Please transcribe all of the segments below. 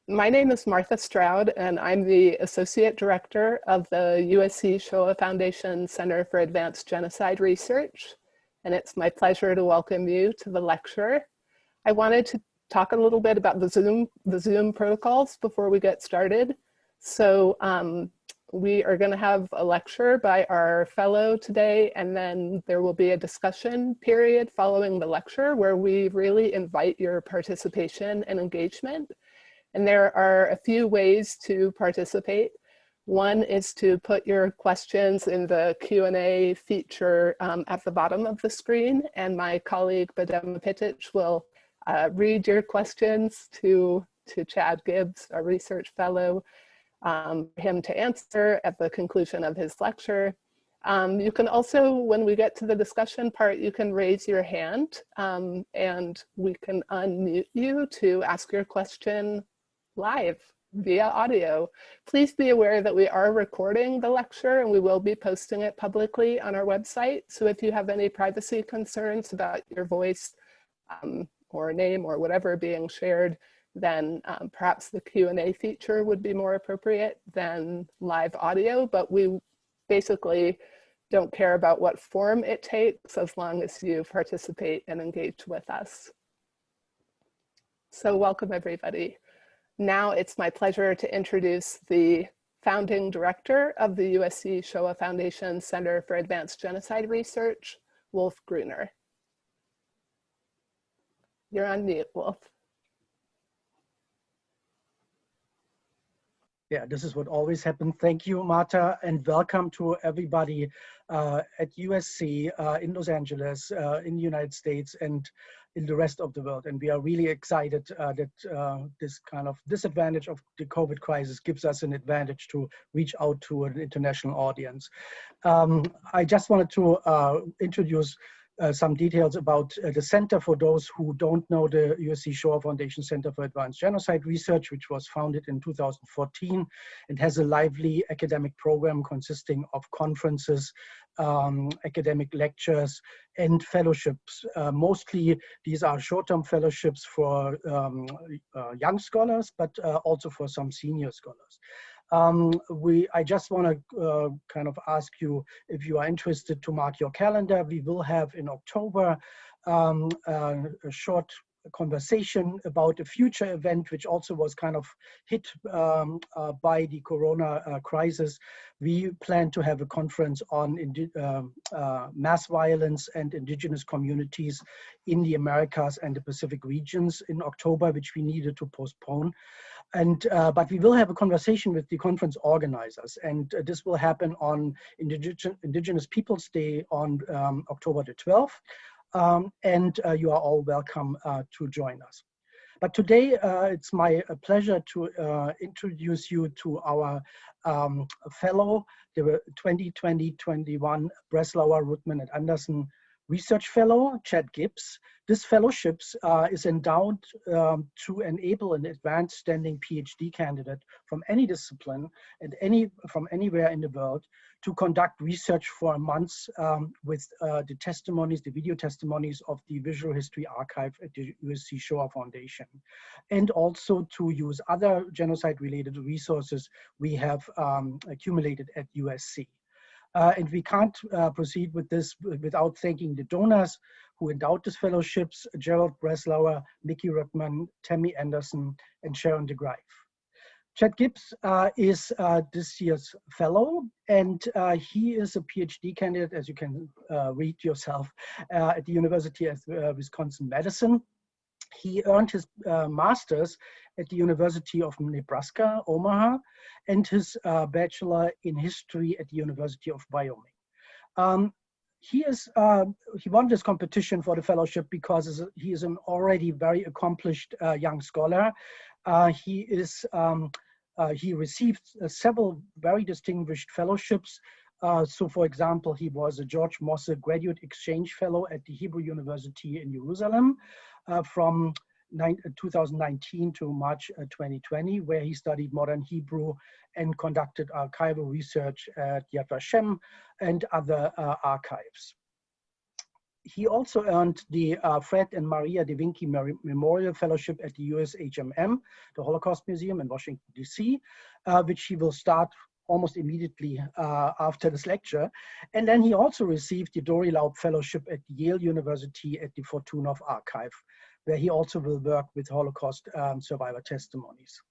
My name is Martha Stroud, and I'm the Associate Director of the USC Shoah Foundation Center for Advanced Genocide Research, and it's my pleasure to welcome you to the lecture. I wanted to talk a little bit about the Zoom protocols before we get started. So we are going to have a lecture by our fellow today, and then there will be a discussion period following the lecture where we really invite your participation and engagement. And there are a few ways to participate. One is to put your questions in the Q&A feature at the bottom of the screen, and my colleague Badema Pitic will read your questions to Chad Gibbs, our research fellow, him to answer at the conclusion of his lecture. You can also, when we get to the discussion part, you can raise your hand and we can unmute you to ask your question live via audio. Please be aware that we are recording the lecture and we will be posting it publicly on our website. So if you have any privacy concerns about your voice or name or whatever being shared, then perhaps the Q&A feature would be more appropriate than live audio, but we basically don't care about what form it takes as long as you participate and engage with us. So welcome everybody. Now it's my pleasure to introduce the founding director of the USC Shoah Foundation Center for Advanced Genocide Research, Wolf Gruner. You're on mute, Wolf. Yeah, this is what always happens. Thank you, Marta, and welcome to everybody at USC in Los Angeles, in the United States, and in the rest of the world. And we are really excited that this kind of disadvantage of the COVID crisis gives us an advantage to reach out to an international audience. I just wanted to introduce some details about the center for those who don't know the USC Shoah Foundation Center for Advanced Genocide Research, which was founded in 2014. It has a lively academic program consisting of conferences, academic lectures, and fellowships. Mostly these are short-term fellowships for young scholars, but also for some senior scholars. I just want to kind of ask you if you are interested to mark your calendar. We will have in October a short conversation about a future event, which also was kind of hit by the corona crisis. We plan to have a conference on mass violence and indigenous communities in the Americas and the Pacific regions in October, which we needed to postpone. But we will have a conversation with the conference organizers, and this will happen on Indigenous Peoples Day on October the 12th. And you are all welcome to join us. But today it's my pleasure to introduce you to our fellow, the 2020-21 Breslauer, Rutman, and Anderson Research Fellow, Chad Gibbs. This fellowship is endowed to enable an advanced standing PhD candidate from any discipline and from anywhere in the world to conduct research for a month with the testimonies, the video testimonies of the Visual History Archive at the USC Shoah Foundation, and also to use other genocide-related resources we have accumulated at USC. And we can't proceed with this without thanking the donors who endowed these fellowships: Gerald Breslauer, Mickey Rutman, Tammy Anderson, and Sharon DeGrife. Chad Gibbs is this year's fellow, and he is a PhD candidate, as you can read yourself, at the University of Wisconsin-Madison. He earned his master's at the University of Nebraska, Omaha, and his bachelor in history at the University of Wyoming. He won this competition for the fellowship because he is an already very accomplished young scholar. He received several very distinguished fellowships. So, for example, he was a George Mosse Graduate Exchange Fellow at the Hebrew University in Jerusalem from 2019 to March 2020, where he studied modern Hebrew and conducted archival research at Yad Vashem and other archives. he also earned the Fred and Maria de Vinci Memorial Fellowship at the USHMM, the Holocaust Museum in Washington, D.C., which he will start almost immediately after this lecture. And then he also received the Dory Laub Fellowship at Yale University at the Fortunoff Archive, where he also will work with Holocaust survivor testimonies.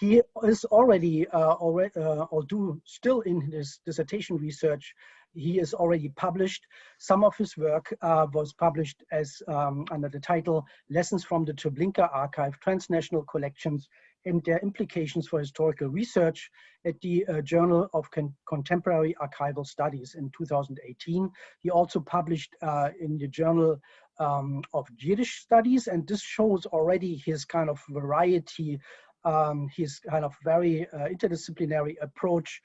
He is already, although still in his dissertation research, he is already published. Some of his work was published as under the title Lessons from the Treblinka Archive, Transnational Collections and Their Implications for Historical Research at the Journal of Contemporary Archival Studies in 2018. He also published in the Journal of Yiddish Studies, and this shows already his kind of variety, his kind of very interdisciplinary approach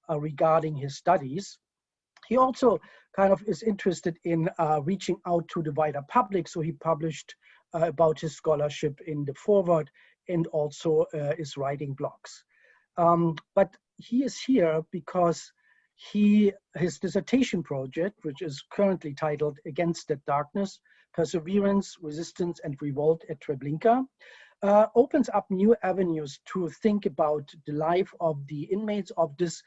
regarding his studies. He also kind of is interested in reaching out to the wider public, so he published about his scholarship in the Forward and also is writing blogs. But he is here because his dissertation project, which is currently titled Against the Darkness, Perseverance, Resistance, and Revolt at Treblinka, opens up new avenues to think about the life of the inmates of this,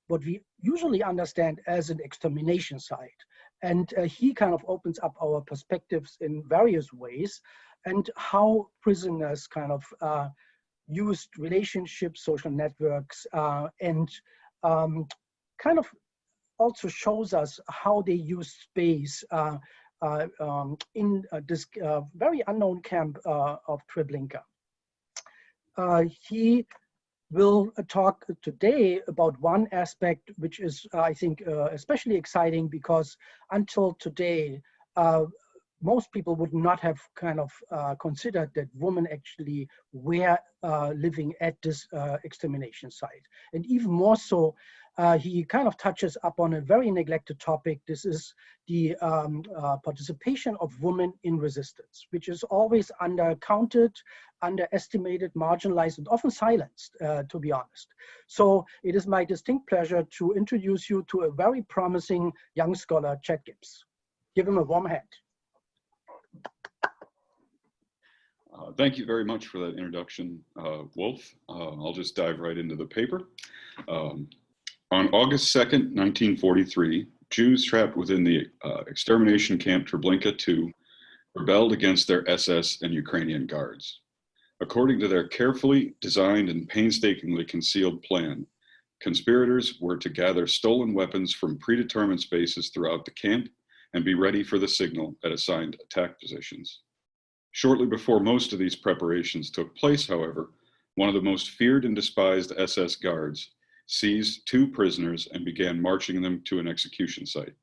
what we usually understand as an extermination site. And he kind of opens up our perspectives in various ways, and how prisoners kind of used relationships, social networks, and kind of also shows us how they use space in this very unknown camp of Treblinka. He will talk today about one aspect which is, I think, especially exciting, because until today, most people would not have kind of considered that women actually were living at this extermination site. And even more so, he kind of touches upon a very neglected topic. This is the participation of women in resistance, which is always undercounted, underestimated, marginalized, and often silenced, to be honest. So it is my distinct pleasure to introduce you to a very promising young scholar, Chad Gibbs. Give him a warm hand. Thank you very much for that introduction, Wolf. I'll just dive right into the paper. On August 2nd, 1943, Jews trapped within the extermination camp Treblinka II rebelled against their SS and Ukrainian guards. According to their carefully designed and painstakingly concealed plan, conspirators were to gather stolen weapons from predetermined spaces throughout the camp and be ready for the signal at assigned attack positions. Shortly before most of these preparations took place, however, one of the most feared and despised SS guards seized 2 prisoners and began marching them to an execution site.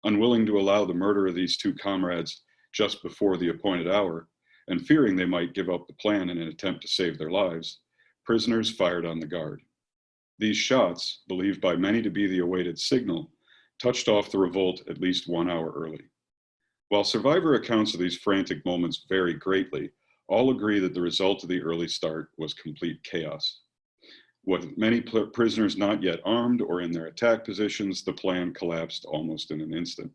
Unwilling to allow the murder of these 2 comrades just before the appointed hour, and fearing they might give up the plan in an attempt to save their lives, prisoners fired on the guard. These shots, believed by many to be the awaited signal, touched off the revolt at least 1 hour early. While survivor accounts of these frantic moments vary greatly, all agree that the result of the early start was complete chaos. With many prisoners not yet armed or in their attack positions, the plan collapsed almost in an instant.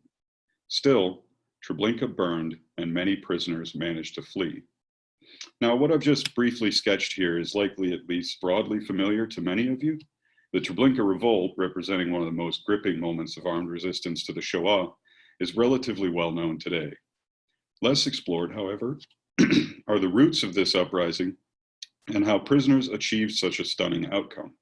Still, Treblinka burned and many prisoners managed to flee. Now, what I've just briefly sketched here is likely at least broadly familiar to many of you. The Treblinka Revolt, representing one of the most gripping moments of armed resistance to the Shoah, is relatively well known today. Less explored, however, are the roots of this uprising and how prisoners achieved such a stunning outcome.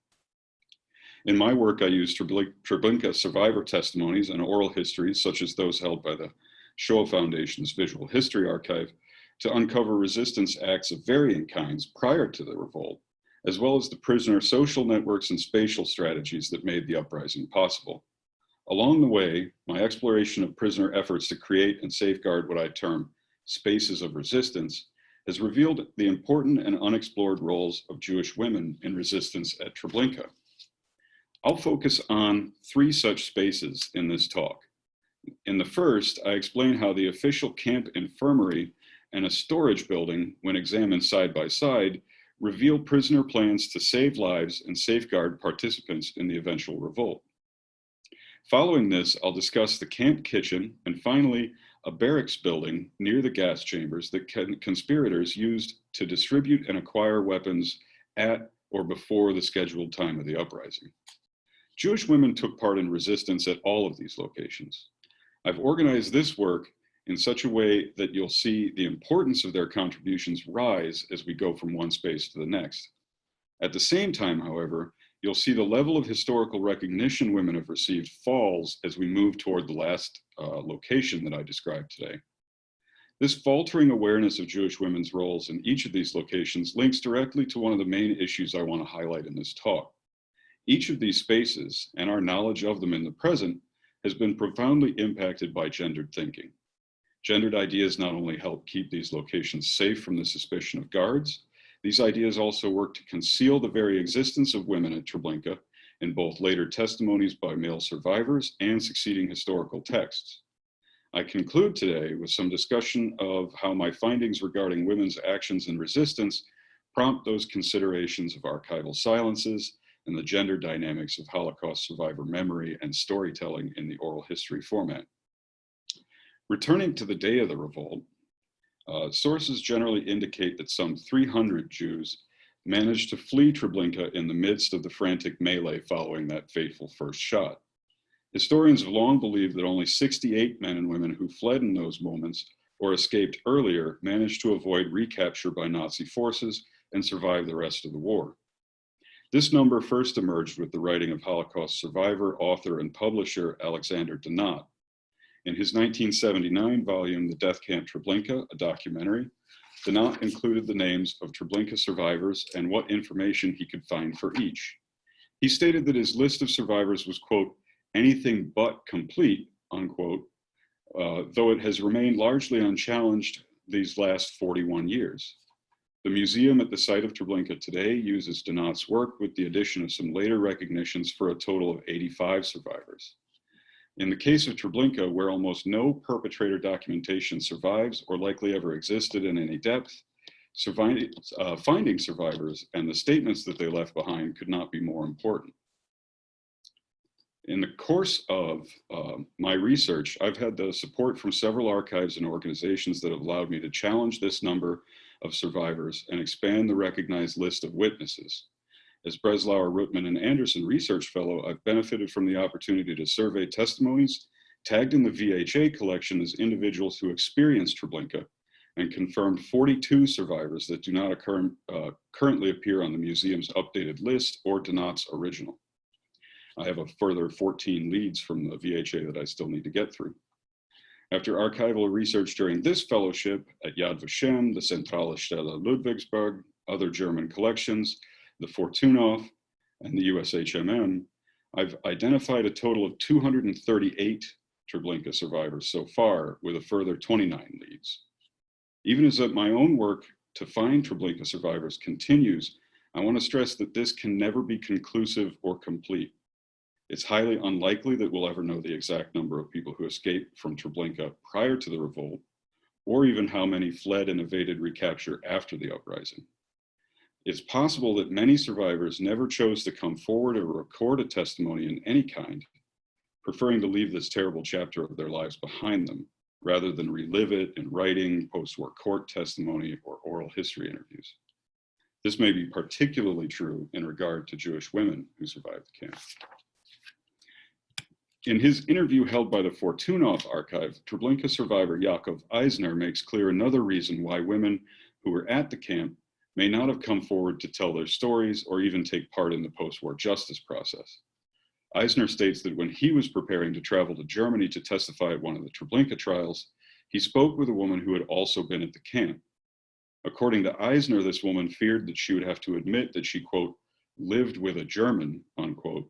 In my work, I use Treblinka survivor testimonies and oral histories, such as those held by the Shoah Foundation's Visual History Archive, to uncover resistance acts of varying kinds prior to the revolt, as well as the prisoner social networks and spatial strategies that made the uprising possible. Along the way, my exploration of prisoner efforts to create and safeguard what I term spaces of resistance has revealed the important and unexplored roles of Jewish women in resistance at Treblinka. I'll focus on 3 such spaces in this talk. In the first, I explain how the official camp infirmary and a storage building, when examined side by side, reveal prisoner plans to save lives and safeguard participants in the eventual revolt. Following this, I'll discuss the camp kitchen, and finally, a barracks building near the gas chambers that conspirators used to distribute and acquire weapons at or before the scheduled time of the uprising. Jewish women took part in resistance at all of these locations. I've organized this work in such a way that you'll see the importance of their contributions rise as we go from one space to the next. At the same time, however, you'll see the level of historical recognition women have received falls as we move toward the last location that I described today. This faltering awareness of Jewish women's roles in each of these locations links directly to one of the main issues I want to highlight in this talk. Each of these spaces, and our knowledge of them in the present, has been profoundly impacted by gendered thinking. Gendered ideas not only help keep these locations safe from the suspicion of guards, these ideas also work to conceal the very existence of women at Treblinka in both later testimonies by male survivors and succeeding historical texts. I conclude today with some discussion of how my findings regarding women's actions in resistance prompt those considerations of archival silences and the gender dynamics of Holocaust survivor memory and storytelling in the oral history format. Returning to the day of the revolt, sources generally indicate that some 300 Jews managed to flee Treblinka in the midst of the frantic melee following that fateful first shot. Historians have long believed that only 68 men and women who fled in those moments or escaped earlier managed to avoid recapture by Nazi forces and survive the rest of the war. This number first emerged with the writing of Holocaust survivor, author, and publisher Alexander Donat. In his 1979 volume, The Death Camp Treblinka, a documentary, Donat included the names of Treblinka survivors and what information he could find for each. He stated that his list of survivors was, quote, anything but complete, unquote, though it has remained largely unchallenged these last 41 years. The museum at the site of Treblinka today uses Donat's work with the addition of some later recognitions for a total of 85 survivors. In the case of Treblinka, where almost no perpetrator documentation survives or likely ever existed in any depth, finding survivors and the statements that they left behind could not be more important. In the course of my research, I've had the support from several archives and organizations that have allowed me to challenge this number of survivors and expand the recognized list of witnesses. As Breslauer, Rutman, and Anderson Research Fellow, I've benefited from the opportunity to survey testimonies tagged in the VHA collection as individuals who experienced Treblinka and confirmed 42 survivors that do not currently appear on the museum's updated list or Donat's original. I have a further 14 leads from the VHA that I still need to get through. After archival research during this fellowship at Yad Vashem, the Zentrale Stelle Ludwigsburg, other German collections, the Fortunoff, and the USHMM, I've identified a total of 238 Treblinka survivors so far, with a further 29 leads. Even as my own work to find Treblinka survivors continues, I want to stress that this can never be conclusive or complete. It's highly unlikely that we'll ever know the exact number of people who escaped from Treblinka prior to the revolt, or even how many fled and evaded recapture after the uprising. It's possible that many survivors never chose to come forward or record a testimony in any kind, preferring to leave this terrible chapter of their lives behind them, rather than relive it in writing, post-war court testimony, or oral history interviews. This may be particularly true in regard to Jewish women who survived the camp. In his interview held by the Fortunoff archive, Treblinka survivor Yaakov Eisner makes clear another reason why women who were at the camp may not have come forward to tell their stories or even take part in the post-war justice process. Eisner states that when he was preparing to travel to Germany to testify at one of the Treblinka trials, he spoke with a woman who had also been at the camp. According to Eisner, this woman feared that she would have to admit that she, quote, lived with a German, unquote,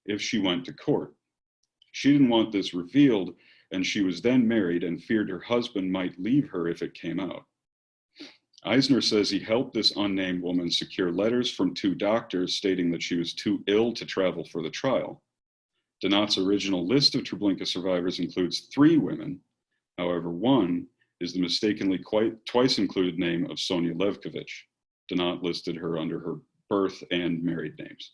if she went to court. She didn't want this revealed, and she was then married and feared her husband might leave her if it came out. Eisner says he helped this unnamed woman secure letters from 2 doctors stating that she was too ill to travel for the trial. Donat's original list of Treblinka survivors includes 3 women. However, one is the mistakenly twice included name of Sonia Levkovich. Donat listed her under her birth and married names.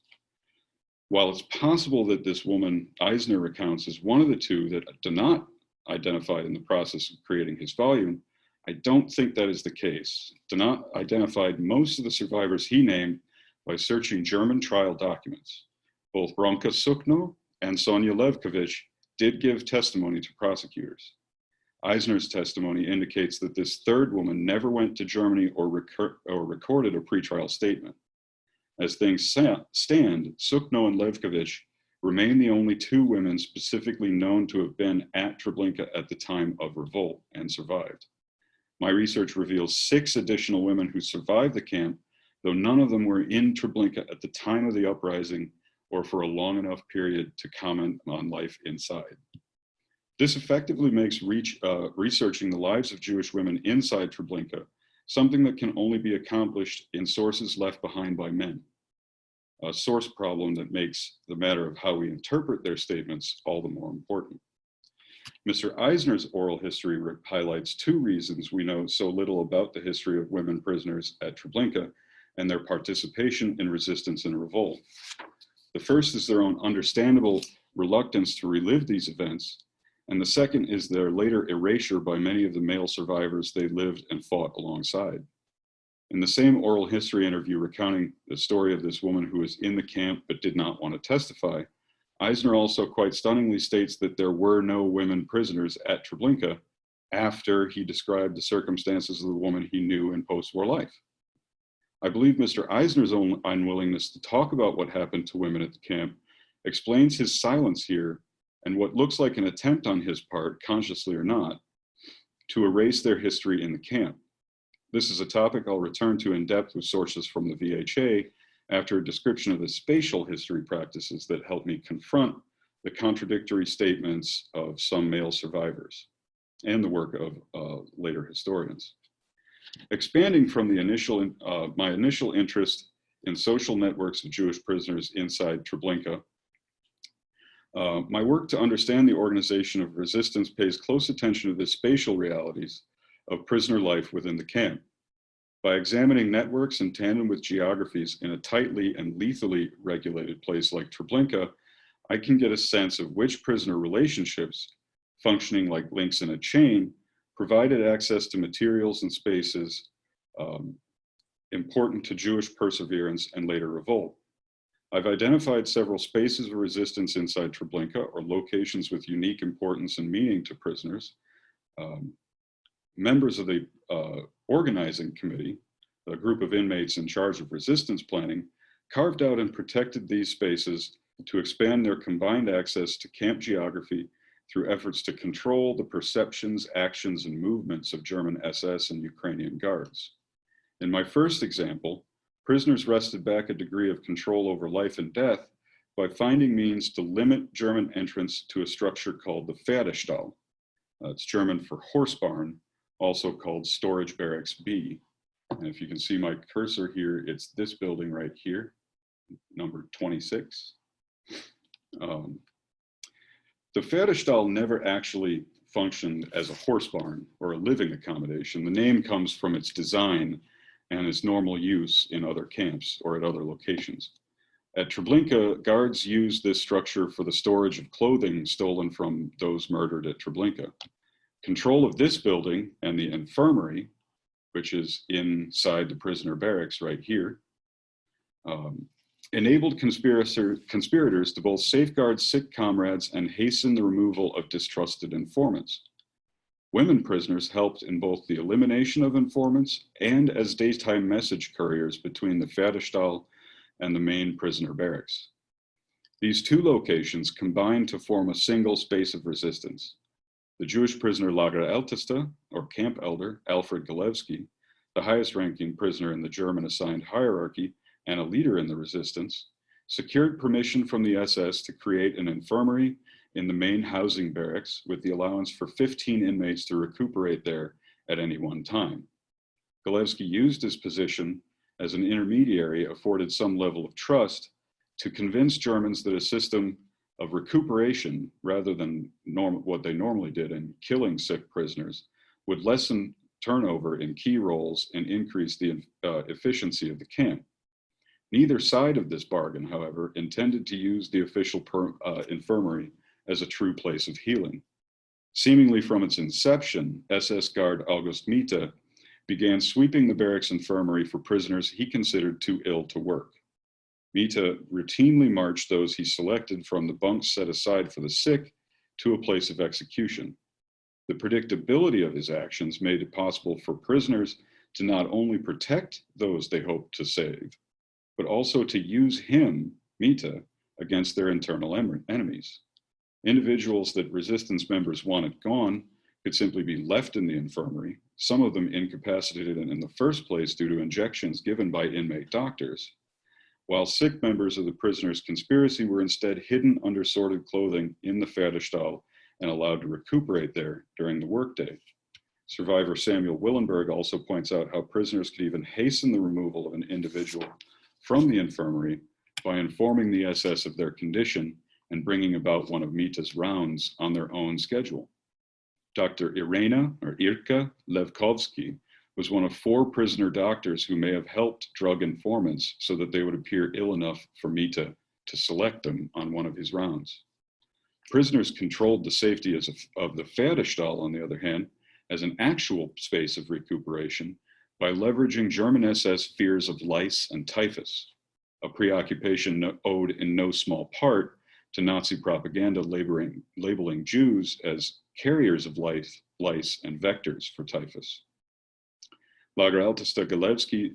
While it's possible that this woman Eisner recounts is one of the 2 that Donat identified in the process of creating his volume, I don't think that is the case. Donat identified most of the survivors he named by searching German trial documents. Both Bronka Sukno and Sonia Levkovich did give testimony to prosecutors. Eisner's testimony indicates that this third woman never went to Germany or recorded a pretrial statement. As things stand, Sukno and Levkovich remain the only two women specifically known to have been at Treblinka at the time of revolt and survived. My research reveals 6 additional women who survived the camp, though none of them were in Treblinka at the time of the uprising or for a long enough period to comment on life inside. This effectively makes researching the lives of Jewish women inside Treblinka something that can only be accomplished in sources left behind by men, a source problem that makes the matter of how we interpret their statements all the more important. Mr. Eisner's oral history highlights 2 reasons we know so little about the history of women prisoners at Treblinka and their participation in resistance and revolt. The first is their own understandable reluctance to relive these events, and the second is their later erasure by many of the male survivors they lived and fought alongside. In the same oral history interview recounting the story of this woman who was in the camp but did not want to testify, Eisner also quite stunningly states that there were no women prisoners at Treblinka after he described the circumstances of the woman he knew in post-war life. I believe Mr. Eisner's own unwillingness to talk about what happened to women at the camp explains his silence here and what looks like an attempt on his part, consciously or not, to erase their history in the camp. This is a topic I'll return to in depth with sources from the VHA after a description of the spatial history practices that help me confront the contradictory statements of some male survivors and the work of later historians. Expanding from the my initial interest in social networks of Jewish prisoners inside Treblinka, my work to understand the organization of resistance pays close attention to the spatial realities of prisoner life within the camp. By examining networks in tandem with geographies in a tightly and lethally regulated place like Treblinka, I can get a sense of which prisoner relationships, functioning like links in a chain, provided access to materials and spaces important to Jewish perseverance and later revolt. I've identified several spaces of resistance inside Treblinka, or locations with unique importance and meaning to prisoners. Members of the organizing committee, a group of inmates in charge of resistance planning, carved out and protected these spaces to expand their combined access to camp geography through efforts to control the perceptions, actions, and movements of German SS and Ukrainian guards. In my first example, prisoners wrested back a degree of control over life and death by finding means to limit German entrance to a structure called the Pferdestall. It's German for horse barn, also called Storage Barracks B. And if you can see my cursor here, it's this building right here, number 26. The Pferdestall never actually functioned as a horse barn or a living accommodation. The name comes from its design and its normal use in other camps or at other locations. At Treblinka, guards used this structure for the storage of clothing stolen from those murdered at Treblinka. Control of this building and the infirmary, which is inside the prisoner barracks right here, enabled conspirators to both safeguard sick comrades and hasten the removal of distrusted informants. Women prisoners helped in both the elimination of informants and as daytime message couriers between the Pferdestall and the main prisoner barracks. These 2 locations combined to form a single space of resistance. The Jewish prisoner Lager Ältester, or camp elder, Alfred Galewski, the highest ranking prisoner in the German assigned hierarchy and a leader in the resistance, secured permission from the SS to create an infirmary in the main housing barracks with the allowance for 15 inmates to recuperate there at any one time. Galewski used his position as an intermediary afforded some level of trust to convince Germans that a system of recuperation, rather than what they normally did in killing sick prisoners, would lessen turnover in key roles and increase the efficiency of the camp. Neither side of this bargain, however, intended to use the official infirmary as a true place of healing. Seemingly from its inception, SS guard August Miete began sweeping the barracks infirmary for prisoners he considered too ill to work. Miete routinely marched those he selected from the bunks set aside for the sick to a place of execution. The predictability of his actions made it possible for prisoners to not only protect those they hoped to save, but also to use him, Miete, against their internal enemies. Individuals that resistance members wanted gone could simply be left in the infirmary, some of them incapacitated in the first place due to injections given by inmate doctors, while sick members of the prisoners' conspiracy were instead hidden under sordid clothing in the Pferdestall and allowed to recuperate there during the workday. Survivor Samuel Willenberg also points out how prisoners could even hasten the removal of an individual from the infirmary by informing the SS of their condition and bringing about one of Miete's rounds on their own schedule. Dr. Irka Levkovsky was one of 4 prisoner doctors who may have helped drug informants so that they would appear ill enough for Miete to select them on one of his rounds. Prisoners controlled the safety of the Pferdestall, on the other hand, as an actual space of recuperation by leveraging German SS fears of lice and typhus, a preoccupation owed in no small part to Nazi propaganda labeling Jews as carriers of lice and vectors for typhus. Lageraltista Galewski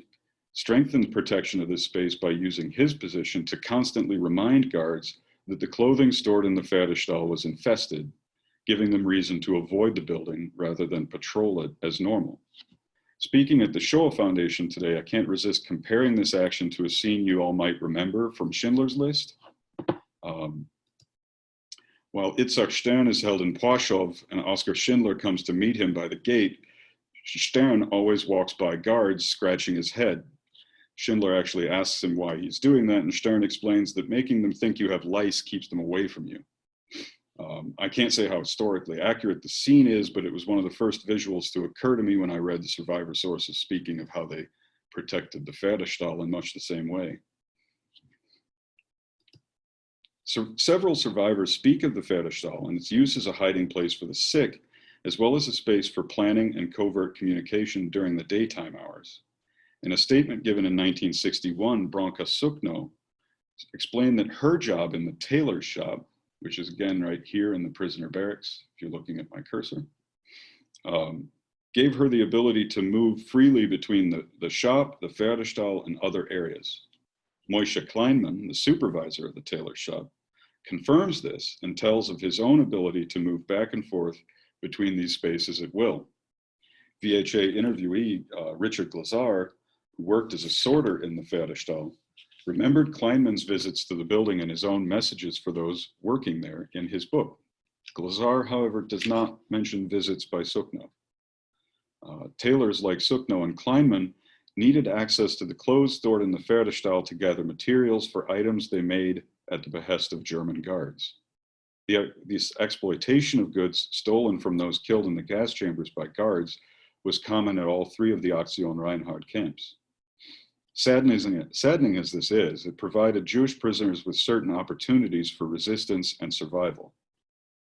strengthened protection of this space by using his position to constantly remind guards that the clothing stored in the Pferdestall was infested, giving them reason to avoid the building rather than patrol it as normal. Speaking at the Shoah Foundation today, I can't resist comparing this action to a scene you all might remember from Schindler's List. While Itzhak Stern is held in Płaszów and Oskar Schindler comes to meet him by the gate, Stern always walks by guards, scratching his head. Schindler actually asks him why he's doing that, and Stern explains that making them think you have lice keeps them away from you. I can't say how historically accurate the scene is, but it was one of the first visuals to occur to me when I read the survivor sources speaking of how they protected the Pferdestall in much the same way. So several survivors speak of the Pferdestall and its use as a hiding place for the sick, as well as a space for planning and covert communication during the daytime hours. In a statement given in 1961, Bronka Sukno explained that her job in the tailor's shop, which is again right here in the prisoner barracks, if you're looking at my cursor, gave her the ability to move freely between the shop, the Pferdestall, and other areas. Moishe Kleinman, the supervisor of the tailor's shop, confirms this and tells of his own ability to move back and forth between these spaces at will. VHA interviewee Richard Glazar, who worked as a sorter in the Pferdestall, remembered Kleinman's visits to the building and his own messages for those working there in his book. Glazar, however, does not mention visits by Sukno. Tailors like Sukno and Kleinman needed access to the clothes stored in the Pferdestall to gather materials for items they made at the behest of German guards. This exploitation of goods stolen from those killed in the gas chambers by guards was common at all 3 of the Aktion Reinhard camps. Saddening as this is, it provided Jewish prisoners with certain opportunities for resistance and survival.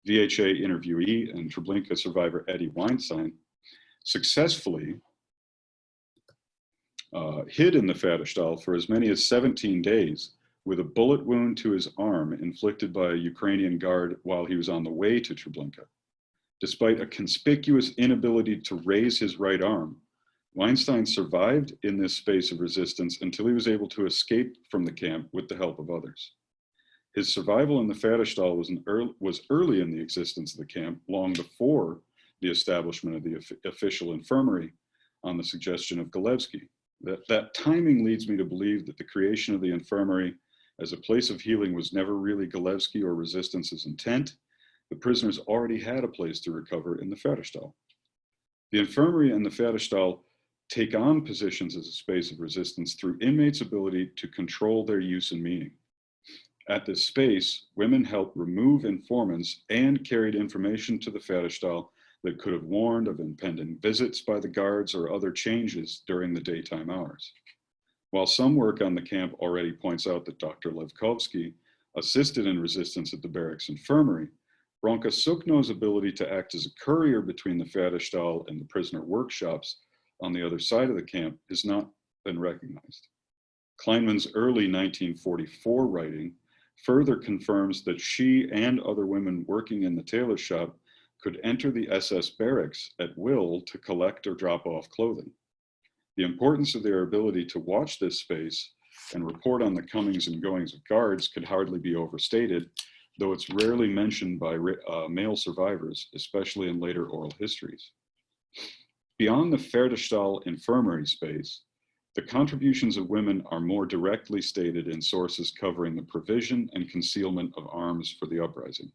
VHA interviewee and Treblinka survivor Eddie Weinstein successfully hid in the Pferdestall for as many as 17 days with a bullet wound to his arm inflicted by a Ukrainian guard while he was on the way to Treblinka. Despite a conspicuous inability to raise his right arm, Weinstein survived in this space of resistance until he was able to escape from the camp with the help of others. His survival in the Pferdestall was early in the existence of the camp, long before the establishment of the official infirmary on the suggestion of Galewski. That timing leads me to believe that the creation of the infirmary as a place of healing was never really Galewski or Resistance's intent. The prisoners already had a place to recover in the Pferdestall. The infirmary and the Pferdestall take on positions as a space of resistance through inmates' ability to control their use and meaning. At this space, women helped remove informants and carried information to the Pferdestall that could have warned of impending visits by the guards or other changes during the daytime hours. While some work on the camp already points out that Dr. Levkovsky assisted in resistance at the barracks infirmary, Bronca Sukno's ability to act as a courier between the Pferdestall and the prisoner workshops on the other side of the camp has not been recognized. Kleinman's early 1944 writing further confirms that she and other women working in the tailor shop could enter the SS barracks at will to collect or drop off clothing. The importance of their ability to watch this space and report on the comings and goings of guards could hardly be overstated, though it's rarely mentioned by male survivors, especially in later oral histories. Beyond the Pferdestall infirmary space, the contributions of women are more directly stated in sources covering the provision and concealment of arms for the uprising.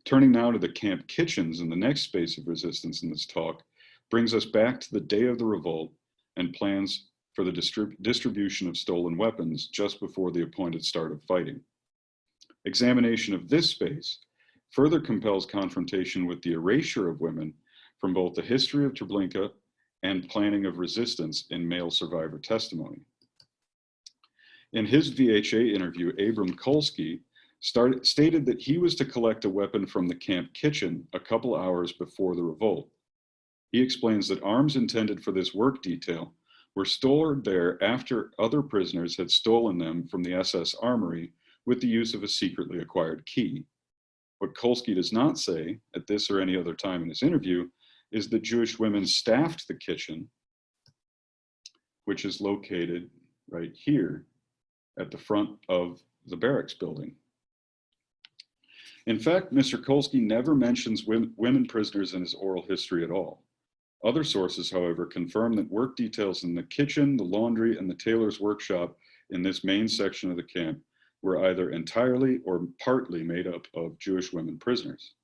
Turning now to the camp kitchens, and the next space of resistance in this talk brings us back to the day of the revolt and plans for the distribution of stolen weapons just before the appointed start of fighting. Examination of this space further compels confrontation with the erasure of women from both the history of Treblinka and planning of resistance in male survivor testimony. In his VHA interview, Abram Kolsky stated that he was to collect a weapon from the camp kitchen a couple hours before the revolt. He explains that arms intended for this work detail were stored there after other prisoners had stolen them from the SS armory with the use of a secretly acquired key. What Kolsky does not say, at this or any other time in his interview, is that Jewish women staffed the kitchen, which is located right here at the front of the barracks building. In fact, Mr. Kolsky never mentions women prisoners in his oral history at all. Other sources, however, confirm that work details in the kitchen, the laundry, and the tailor's workshop in this main section of the camp were either entirely or partly made up of Jewish women prisoners.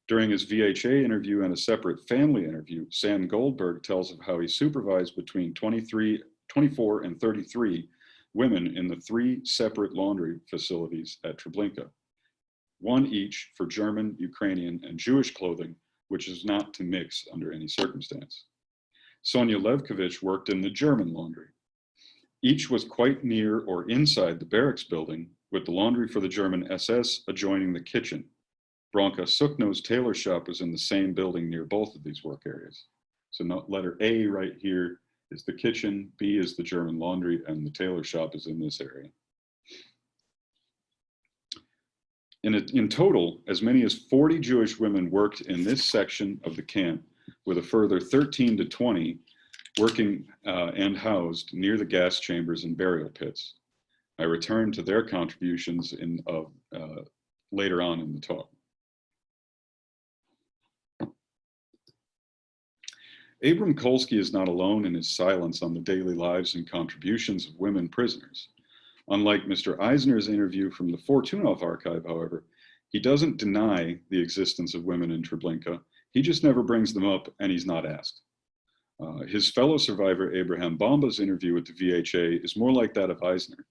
During his VHA interview and a separate family interview, Sam Goldberg tells of how he supervised between 24 and 33 women in the 3 separate laundry facilities at Treblinka, one each for German, Ukrainian, and Jewish clothing, which is not to mix under any circumstance. Sonia Levkovich worked in the German laundry. Each was quite near or inside the barracks building, with the laundry for the German SS adjoining the kitchen. Bronca Sukno's tailor shop was in the same building near both of these work areas. So letter A right here is the kitchen, B is the German laundry, and the tailor shop is in this area. In total, as many as 40 Jewish women worked in this section of the camp, with a further 13 to 20 working and housed near the gas chambers and burial pits. I return to their contributions later on in the talk. Abram Kolsky is not alone in his silence on the daily lives and contributions of women prisoners. Unlike Mr. Eisner's interview from the Fortunoff archive, however, he doesn't deny the existence of women in Treblinka. He just never brings them up, and he's not asked. His fellow survivor, Abraham Bomba's interview with the VHA is more like that of Eisner.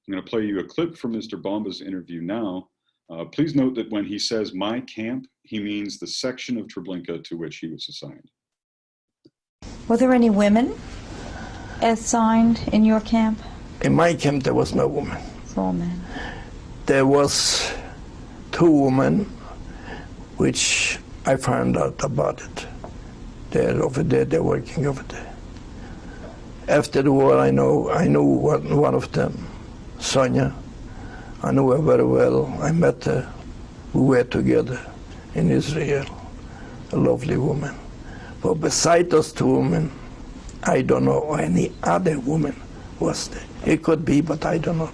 I'm going to play you a clip from Mr. Bomba's interview now. Please note that when he says my camp, he means the section of Treblinka to which he was assigned. Were there any women assigned in your camp? In my camp, there was no woman. It's all men. There was 2 women, which I found out about it. They're over there, they're working over there. After the war, I knew one of them, Sonia. I knew her very well. I met her. We were together in Israel. A lovely woman. But beside those 2 women, I don't know any other woman was there. It could be, but I don't know.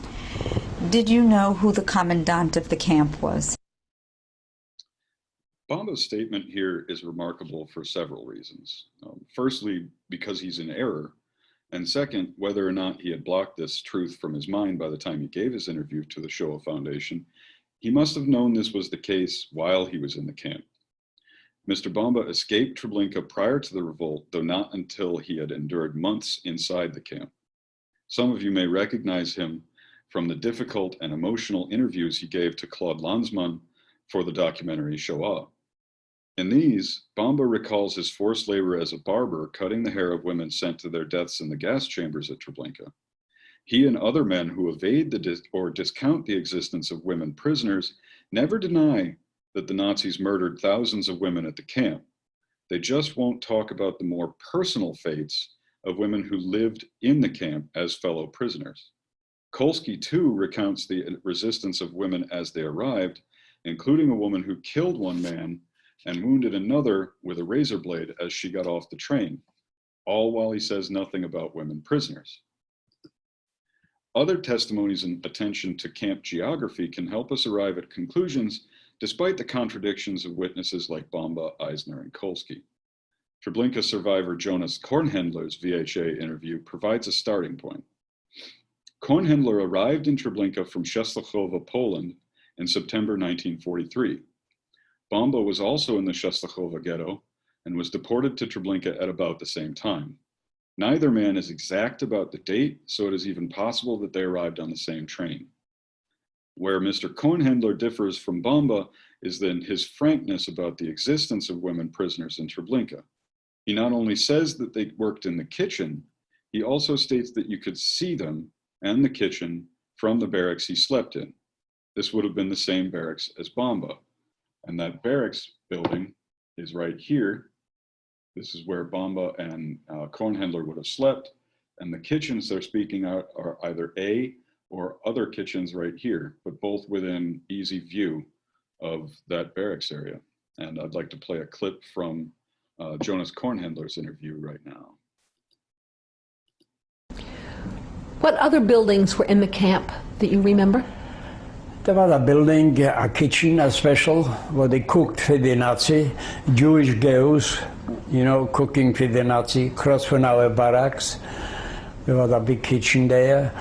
Did you know who the commandant of the camp was? Bomba's statement here is remarkable for several reasons. Firstly, because he's in error, and second, whether or not he had blocked this truth from his mind by the time he gave his interview to the Shoah Foundation, he must have known this was the case while he was in the camp. Mr. Bomba escaped Treblinka prior to the revolt, though not until he had endured months inside the camp. Some of you may recognize him from the difficult and emotional interviews he gave to Claude Lanzmann for the documentary Shoah. In these, Bomba recalls his forced labor as a barber cutting the hair of women sent to their deaths in the gas chambers at Treblinka. He and other men who evade or discount the existence of women prisoners never deny that the Nazis murdered thousands of women at the camp. They just won't talk about the more personal fates of women who lived in the camp as fellow prisoners. Kolsky too recounts the resistance of women as they arrived, including a woman who killed one man and wounded another with a razor blade as she got off the train, all while he says nothing about women prisoners. Other testimonies and attention to camp geography can help us arrive at conclusions despite the contradictions of witnesses like Bamba, Eisner, and Kolsky. Treblinka survivor Jonas Kornhändler's VHA interview provides a starting point. Kornhändler arrived in Treblinka from Częstochowa, Poland in September 1943. Bamba was also in the Częstochowa ghetto and was deported to Treblinka at about the same time. Neither man is exact about the date, so it is even possible that they arrived on the same train. Where Mr. Kornhändler differs from Bamba is then his frankness about the existence of women prisoners in Treblinka. He not only says that they worked in the kitchen, he also states that you could see them and the kitchen from the barracks he slept in. This would have been the same barracks as Bamba. And that barracks building is right here. This is where Bamba and Kornhändler would have slept. And the kitchens they're speaking out are either A or other kitchens right here, but both within easy view of that barracks area. And I'd like to play a clip from Jonas Kornhändler's interview right now. What other buildings were in the camp that you remember? There was a building, a kitchen, a special, where they cooked for the Nazi, Jewish girls, you know, cooking for the Nazi, across from our barracks. There was a big kitchen there.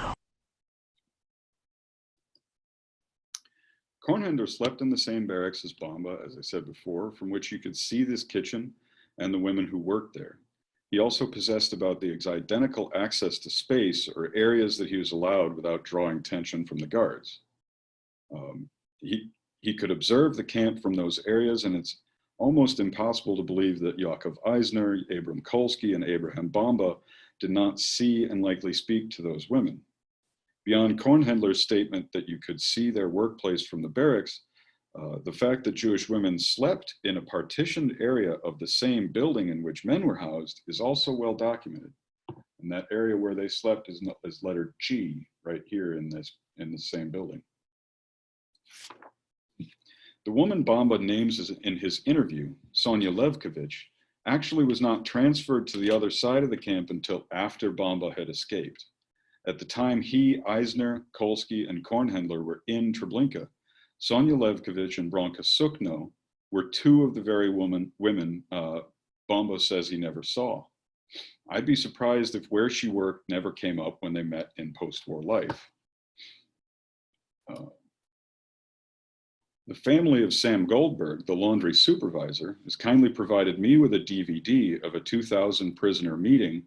Kornhändler slept in the same barracks as Bamba, as I said before, from which you could see this kitchen and the women who worked there. He also possessed about the identical access to space or areas that he was allowed without drawing tension from the guards. He could observe the camp from those areas, and it's almost impossible to believe that Yakov Eisner, Abram Kolsky, and Abraham Bamba did not see and likely speak to those women. Beyond Kornhändler's statement that you could see their workplace from the barracks, the fact that Jewish women slept in a partitioned area of the same building in which men were housed is also well documented. And that area where they slept is lettered G right here in the same building. The woman Bamba names in his interview, Sonia Levkovich, actually was not transferred to the other side of the camp until after Bamba had escaped. At the time he, Eisner, Kolsky, and Kornhändler were in Treblinka, Sonia Levkovich and Bronka Sukno were two of the very women Bamba says he never saw. I'd be surprised if where she worked never came up when they met in post-war life. The family of Sam Goldberg, the laundry supervisor, has kindly provided me with a DVD of a 2000 prisoner meeting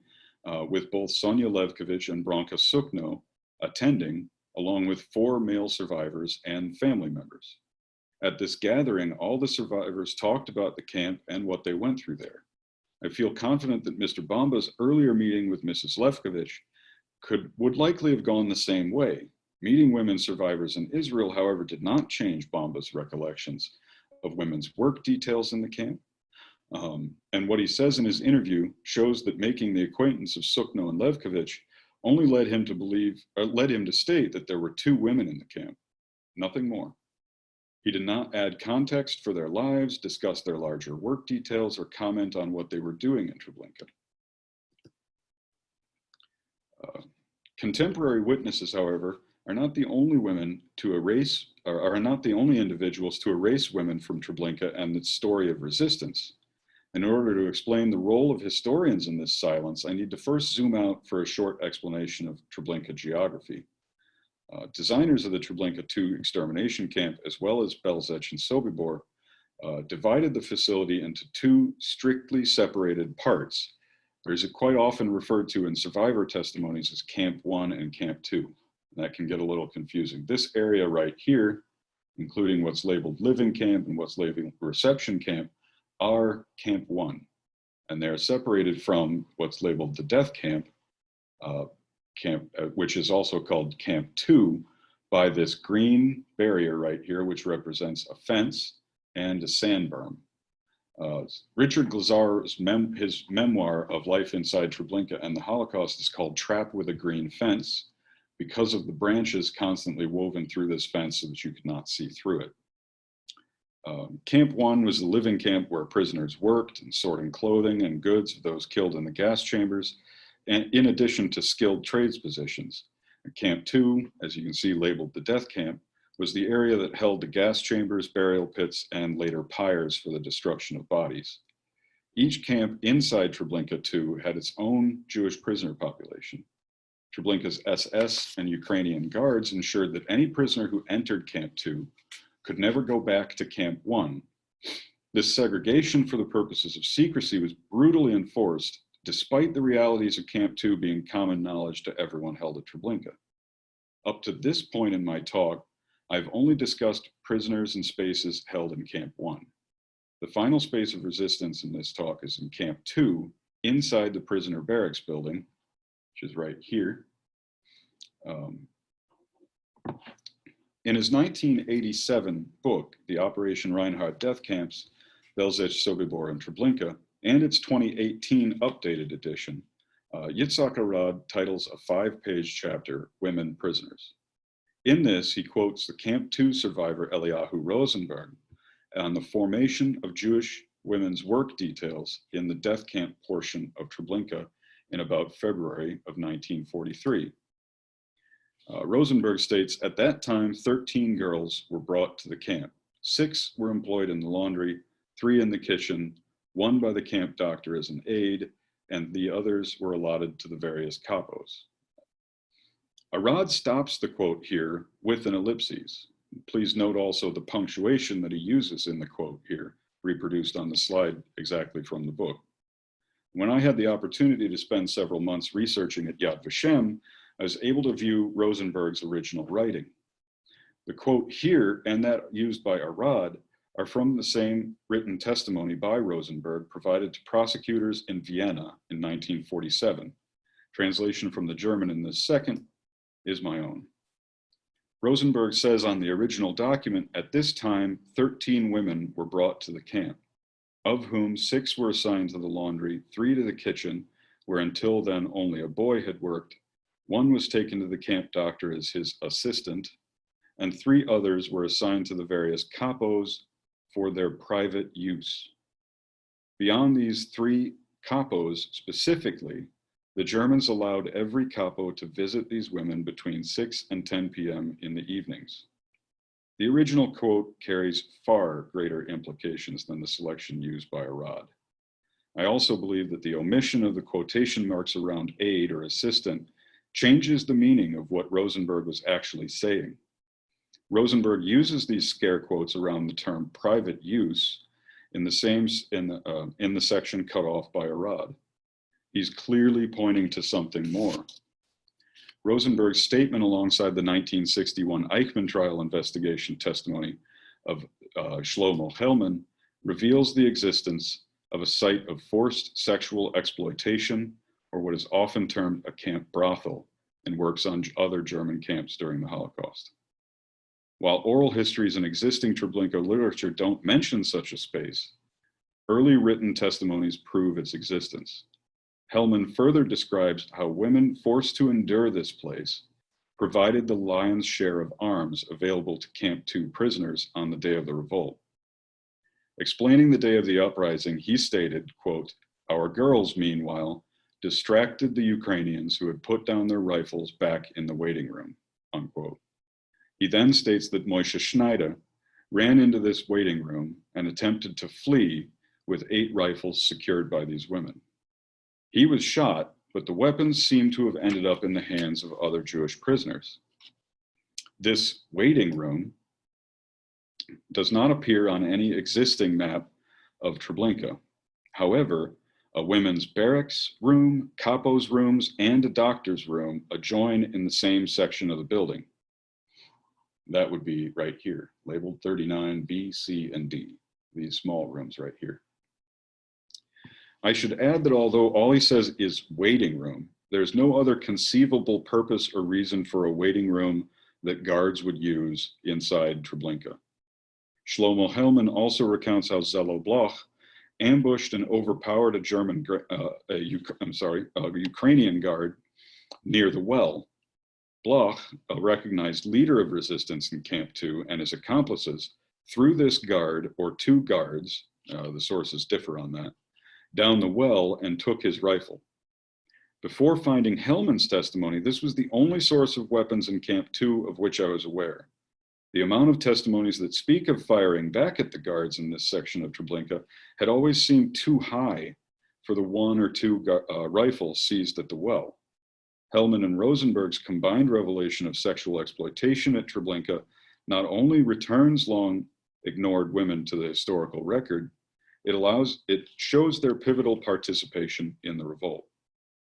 with both Sonia Levkovich and Bronka Sukno attending, along with 4 male survivors and family members. At this gathering, all the survivors talked about the camp and what they went through there. I feel confident that Mr. Bamba's earlier meeting with Mrs. Levkovich would likely have gone the same way. Meeting women survivors in Israel, however, did not change Bamba's recollections of women's work details in the camp. And what he says in his interview shows that making the acquaintance of Sukno and Levkovich only led him to state that there were 2 women in the camp, nothing more. He did not add context for their lives, discuss their larger work details, or comment on what they were doing in Treblinka. Contemporary witnesses, however, are not the only individuals to erase women from Treblinka and its story of resistance. In order to explain the role of historians in this silence, I need to first zoom out for a short explanation of Treblinka geography. Designers of the Treblinka II extermination camp, as well as Belzec and Sobibor, divided the facility into 2 strictly separated parts. There's quite often referred to in survivor testimonies as Camp 1 and Camp 2. And that can get a little confusing. This area right here, including what's labeled living camp and what's labeled reception camp, are Camp 1. And they're separated from what's labeled the death camp, which is also called Camp 2, by this green barrier right here, which represents a fence, and a sand berm. Richard Glazar's his memoir of life inside Treblinka and the Holocaust is called Trapped with a Green Fence, because of the branches constantly woven through this fence so that you could not see through it. Camp 1 was the living camp where prisoners worked and sorting clothing and goods of those killed in the gas chambers, and in addition to skilled trades positions. Camp 2, as you can see labeled the death camp, was the area that held the gas chambers, burial pits, and later pyres for the destruction of bodies. Each camp inside Treblinka II had its own Jewish prisoner population. Treblinka's SS and Ukrainian guards ensured that any prisoner who entered Camp 2 could never go back to Camp 1. This segregation for the purposes of secrecy was brutally enforced, despite the realities of Camp 2 being common knowledge to everyone held at Treblinka. Up to this point in my talk, I've only discussed prisoners and spaces held in Camp 1. The final space of resistance in this talk is in Camp 2, inside the prisoner barracks building, which is right here. In his 1987 book, The Operation Reinhard Death Camps, Belzec, Sobibor, and Treblinka, and its 2018 updated edition, Yitzhak Arad titles a 5-page chapter, Women Prisoners. In this, he quotes the Camp 2 survivor Eliyahu Rosenberg on the formation of Jewish women's work details in the death camp portion of Treblinka in about February of 1943. Rosenberg states, at that time, 13 girls were brought to the camp. 6 were employed in the laundry, 3 in the kitchen, 1 by the camp doctor as an aide, and the others were allotted to the various capos. Arad stops the quote here with an ellipses. Please note also the punctuation that he uses in the quote here, reproduced on the slide exactly from the book. When I had the opportunity to spend several months researching at Yad Vashem, I was able to view Rosenberg's original writing. The quote here and that used by Arad are from the same written testimony by Rosenberg provided to prosecutors in Vienna in 1947. Translation from the German in the second is my own. Rosenberg says on the original document, at this time, 13 women were brought to the camp, of whom 6 were assigned to the laundry, 3 to the kitchen, where until then only a boy had worked. 1 was taken to the camp doctor as his assistant, and 3 others were assigned to the various capos for their private use. Beyond these 3 capos specifically, the Germans allowed every capo to visit these women between 6 and 10 p.m. in the evenings. The original quote carries far greater implications than the selection used by Arad. I also believe that the omission of the quotation marks around aide or assistant changes the meaning of what Rosenberg was actually saying. Rosenberg uses these scare quotes around the term private use in the section cut off by Arad. He's clearly pointing to something more. Rosenberg's statement alongside the 1961 Eichmann trial investigation testimony of Shlomo Hellman reveals the existence of a site of forced sexual exploitation, or what is often termed a camp brothel, and works on other German camps during the Holocaust. While oral histories and existing Treblinka literature don't mention such a space, early written testimonies prove its existence. Hellman further describes how women forced to endure this place provided the lion's share of arms available to Camp 2 prisoners on the day of the revolt. Explaining the day of the uprising, he stated, quote, "Our girls, meanwhile, distracted the Ukrainians who had put down their rifles back in the waiting room," unquote. He then states that Moshe Schneider ran into this waiting room and attempted to flee with 8 rifles secured by these women. He was shot, but the weapons seem to have ended up in the hands of other Jewish prisoners. This waiting room does not appear on any existing map of Treblinka. However, a women's barracks room, capo's rooms, and a doctor's room adjoin in the same section of the building. That would be right here, labeled 39, B, C, and D, these small rooms right here. I should add that although all he says is waiting room, there's no other conceivable purpose or reason for a waiting room that guards would use inside Treblinka. Shlomo Hellman also recounts how Zello Bloch ambushed and overpowered a Ukrainian guard near the well. Bloch, a recognized leader of resistance in Camp 2, and his accomplices threw this guard, or two guards, the sources differ on that, down the well and took his rifle. Before finding Hellman's testimony, this was the only source of weapons in Camp 2 of which I was aware. The amount of testimonies that speak of firing back at the guards in this section of Treblinka had always seemed too high for the one or two rifles seized at the well. Hellman and Rosenberg's combined revelation of sexual exploitation at Treblinka not only returns long ignored women to the historical record, it shows their pivotal participation in the revolt.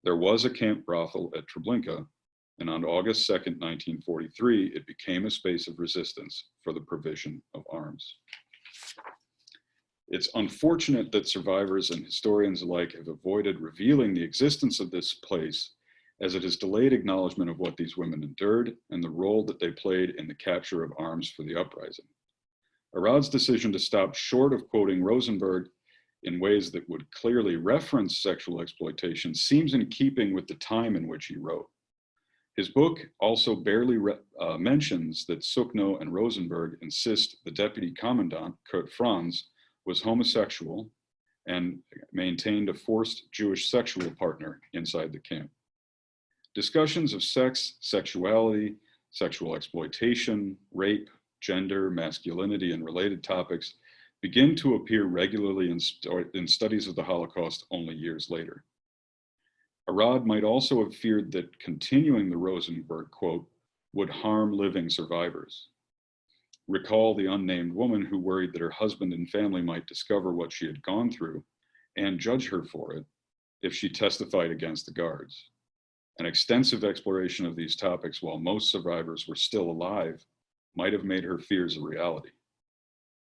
There was a camp brothel at Treblinka, and on August 2nd, 1943, it became a space of resistance for the provision of arms. It's unfortunate that survivors and historians alike have avoided revealing the existence of this place, as it has delayed acknowledgement of what these women endured and the role that they played in the capture of arms for the uprising. Arad's decision to stop short of quoting Rosenberg in ways that would clearly reference sexual exploitation seems in keeping with the time in which he wrote. His book also barely mentions that Suchno and Rosenberg insist the deputy commandant, Kurt Franz, was homosexual and maintained a forced Jewish sexual partner inside the camp. Discussions of sex, sexuality, sexual exploitation, rape, gender, masculinity, and related topics begin to appear regularly in studies of the Holocaust only years later. Arad might also have feared that continuing the Rosenberg quote would harm living survivors. Recall the unnamed woman who worried that her husband and family might discover what she had gone through and judge her for it if she testified against the guards. An extensive exploration of these topics while most survivors were still alive might have made her fears a reality.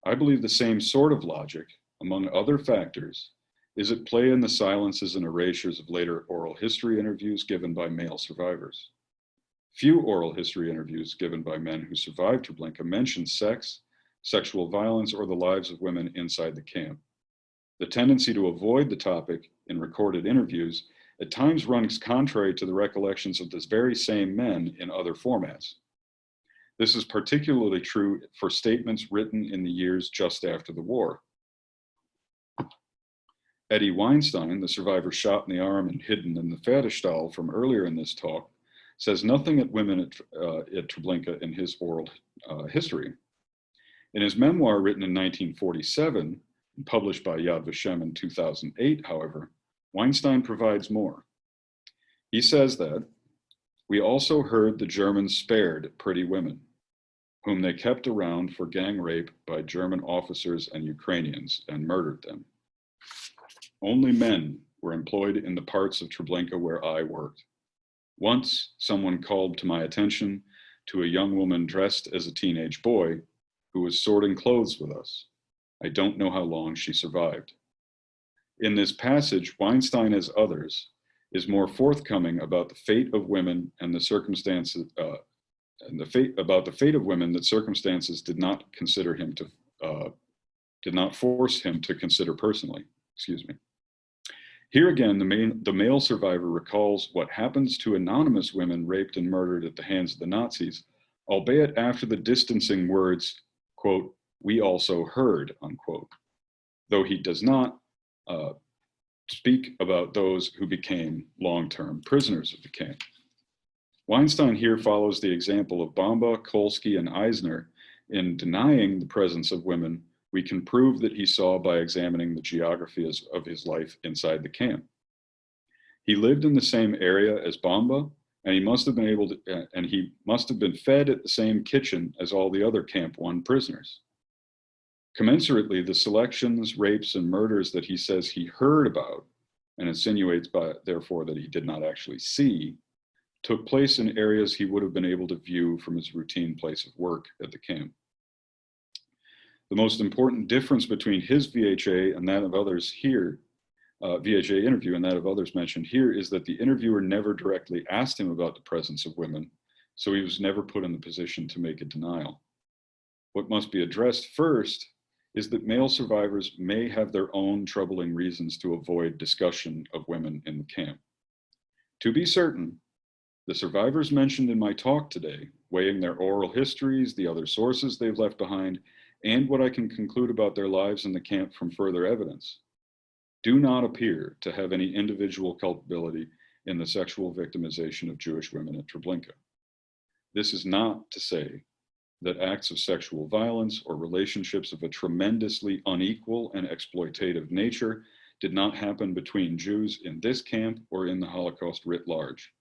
I believe the same sort of logic, among other factors, is at play in the silences and erasures of later oral history interviews given by male survivors. Few oral history interviews given by men who survived Treblinka mention sex, sexual violence, or the lives of women inside the camp. The tendency to avoid the topic in recorded interviews at times runs contrary to the recollections of these very same men in other formats. This is particularly true for statements written in the years just after the war. Eddie Weinstein, the survivor shot in the arm and hidden in the Pferdestall from earlier in this talk, says nothing at women at Treblinka in his oral history. In his memoir written in 1947, and published by Yad Vashem in 2008, however, Weinstein provides more. He says that, "We also heard the Germans spared pretty women, whom they kept around for gang rape by German officers and Ukrainians and murdered them. Only men were employed in the parts of Treblinka where I worked. Once, someone called to my attention to a young woman dressed as a teenage boy who was sorting clothes with us. I don't know how long she survived." In this passage, Weinstein, as others, is more forthcoming about the fate of women and the circumstances, about the fate of women that circumstances did not force him to consider personally. Excuse me. Here again, the male survivor recalls what happens to anonymous women raped and murdered at the hands of the Nazis, albeit after the distancing words, quote, "we also heard," unquote, though he does not speak about those who became long-term prisoners of the camp. Weinstein here follows the example of Bamba, Kolsky, and Eisner in denying the presence of women we can prove that he saw by examining the geography of his life inside the camp. He lived in the same area as Bamba, and he must have been fed at the same kitchen as all the other Camp 1 prisoners. Commensurately, the selections, rapes, and murders that he says he heard about, and insinuates therefore that he did not actually see, took place in areas he would have been able to view from his routine place of work at the camp. The most important difference between his VHA and that of others here, VHA interview and that of others mentioned here, is that the interviewer never directly asked him about the presence of women, so he was never put in the position to make a denial. What must be addressed first is that male survivors may have their own troubling reasons to avoid discussion of women in the camp. To be certain, the survivors mentioned in my talk today, weighing their oral histories, the other sources they've left behind, and what I can conclude about their lives in the camp from further evidence, do not appear to have any individual culpability in the sexual victimization of Jewish women at Treblinka. This is not to say that acts of sexual violence or relationships of a tremendously unequal and exploitative nature did not happen between Jews in this camp or in the Holocaust writ large.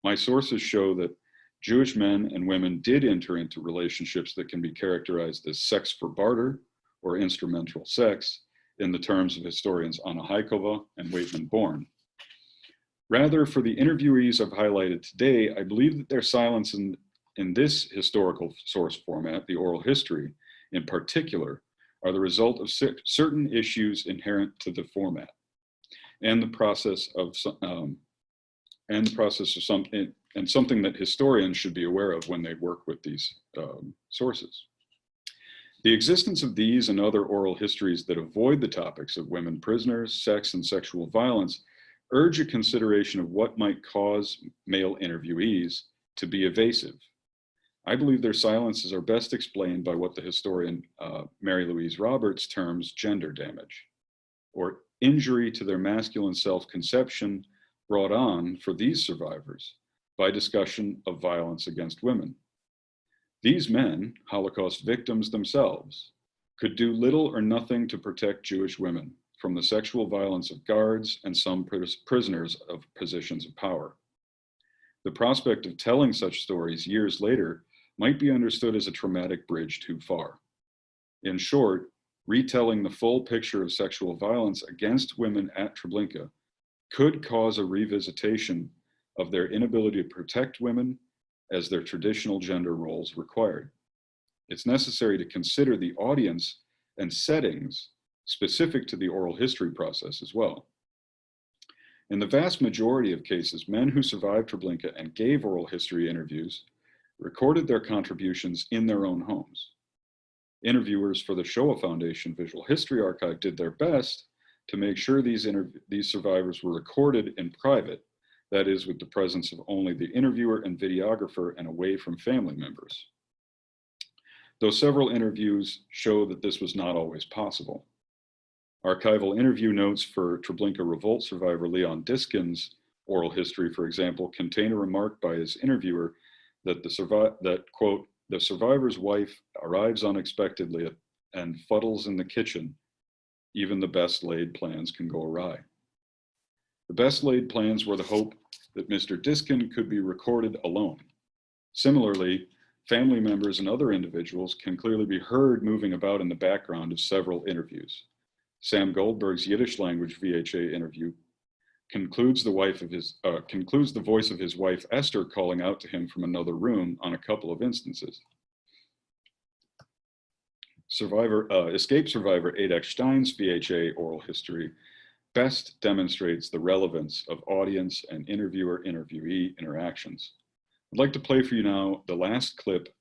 My sources show that Jewish men and women did enter into relationships that can be characterized as sex for barter or instrumental sex in the terms of historians Anna Haikova and Waitman Born. Rather, for the interviewees I've highlighted today, I believe that their silence in this historical source format, the oral history in particular, are the result of certain issues inherent to the format and the process of something that historians should be aware of when they work with these sources. The existence of these and other oral histories that avoid the topics of women prisoners, sex, and sexual violence urge a consideration of what might cause male interviewees to be evasive. I believe their silences are best explained by what the historian Mary Louise Roberts terms gender damage, or injury to their masculine self-conception brought on for these survivors by discussion of violence against women. These men, Holocaust victims themselves, could do little or nothing to protect Jewish women from the sexual violence of guards and some prisoners of positions of power. The prospect of telling such stories years later might be understood as a traumatic bridge too far. In short, retelling the full picture of sexual violence against women at Treblinka could cause a revisitation of their inability to protect women as their traditional gender roles required. It's necessary to consider the audience and settings specific to the oral history process as well. In the vast majority of cases, men who survived Treblinka and gave oral history interviews recorded their contributions in their own homes. Interviewers for the Shoah Foundation Visual History Archive did their best to make sure these survivors were recorded in private, that is, with the presence of only the interviewer and videographer and away from family members. Though several interviews show that this was not always possible. Archival interview notes for Treblinka Revolt survivor Leon Diskin's oral history, for example, contain a remark by his interviewer that quote, the survivor's wife arrives unexpectedly and fuddles in the kitchen. Even the best laid plans can go awry. The best laid plans were the hope that Mr. Diskin could be recorded alone. Similarly, family members and other individuals can clearly be heard moving about in the background of several interviews. Sam Goldberg's Yiddish language VHA interview concludes the voice of his wife Esther calling out to him from another room on a couple of instances. Escape survivor Adek Stein's VHA oral history best demonstrates the relevance of audience and interviewer-interviewee interactions. I'd like to play for you now the last clip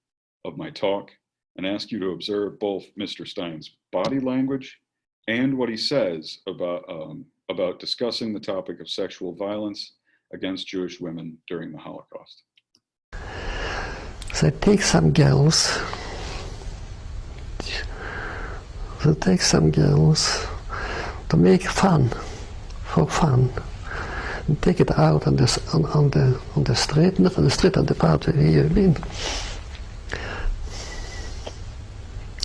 of my talk and ask you to observe both Mr. Stein's body language and what he says about discussing the topic of sexual violence against Jewish women during the Holocaust. They take some girls. They take some girls to make fun, for fun. And take it out on the street, not on the street, on the part where you've been.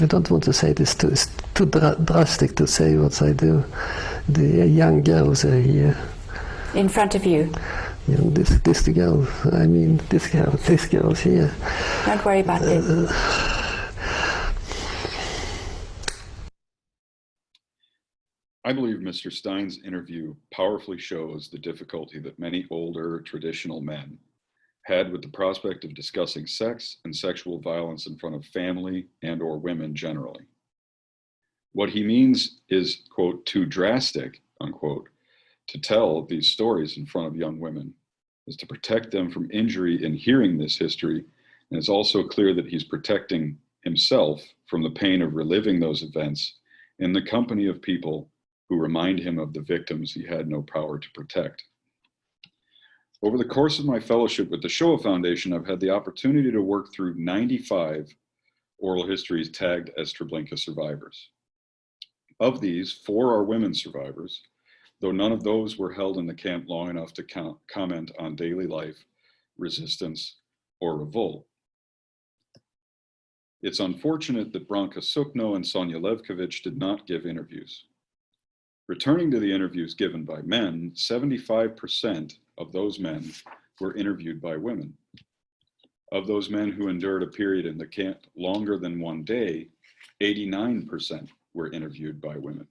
I don't want to say this too, it's too drastic to say what I do. The young girls are here. In front of you? You know, this girl, I mean, this girl's here. Don't worry about it. I believe Mr. Stein's interview powerfully shows the difficulty that many older traditional men had with the prospect of discussing sex and sexual violence in front of family and or women generally. What he means is, quote, too drastic, unquote, to tell these stories in front of young women, is to protect them from injury in hearing this history, and it's also clear that he's protecting himself from the pain of reliving those events in the company of people who remind him of the victims he had no power to protect. Over the course of my fellowship with the Shoah Foundation, I've had the opportunity to work through 95 oral histories tagged as Treblinka survivors. Of these, 4 are women survivors, though none of those were held in the camp long enough to comment on daily life, resistance, or revolt. It's unfortunate that Branka Sukno and Sonia Levkovich did not give interviews. Returning to the interviews given by men, 75% of those men were interviewed by women. Of those men who endured a period in the camp longer than 1 day, 89% were interviewed by women.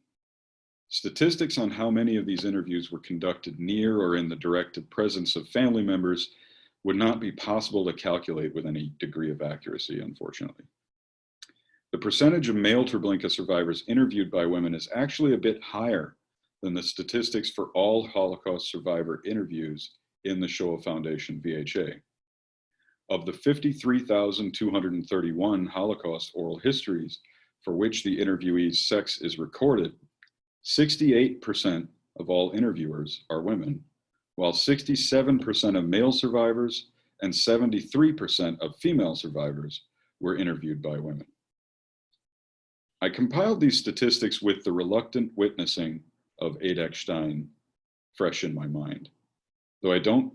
Statistics on how many of these interviews were conducted near or in the direct presence of family members would not be possible to calculate with any degree of accuracy, unfortunately. The percentage of male Treblinka survivors interviewed by women is actually a bit higher than the statistics for all Holocaust survivor interviews in the Shoah Foundation VHA. Of the 53,231 Holocaust oral histories for which the interviewee's sex is recorded, 68% of all interviewers are women, while 67% of male survivors and 73% of female survivors were interviewed by women. I compiled these statistics with the reluctant witnessing of Adek Stein fresh in my mind. Though I don't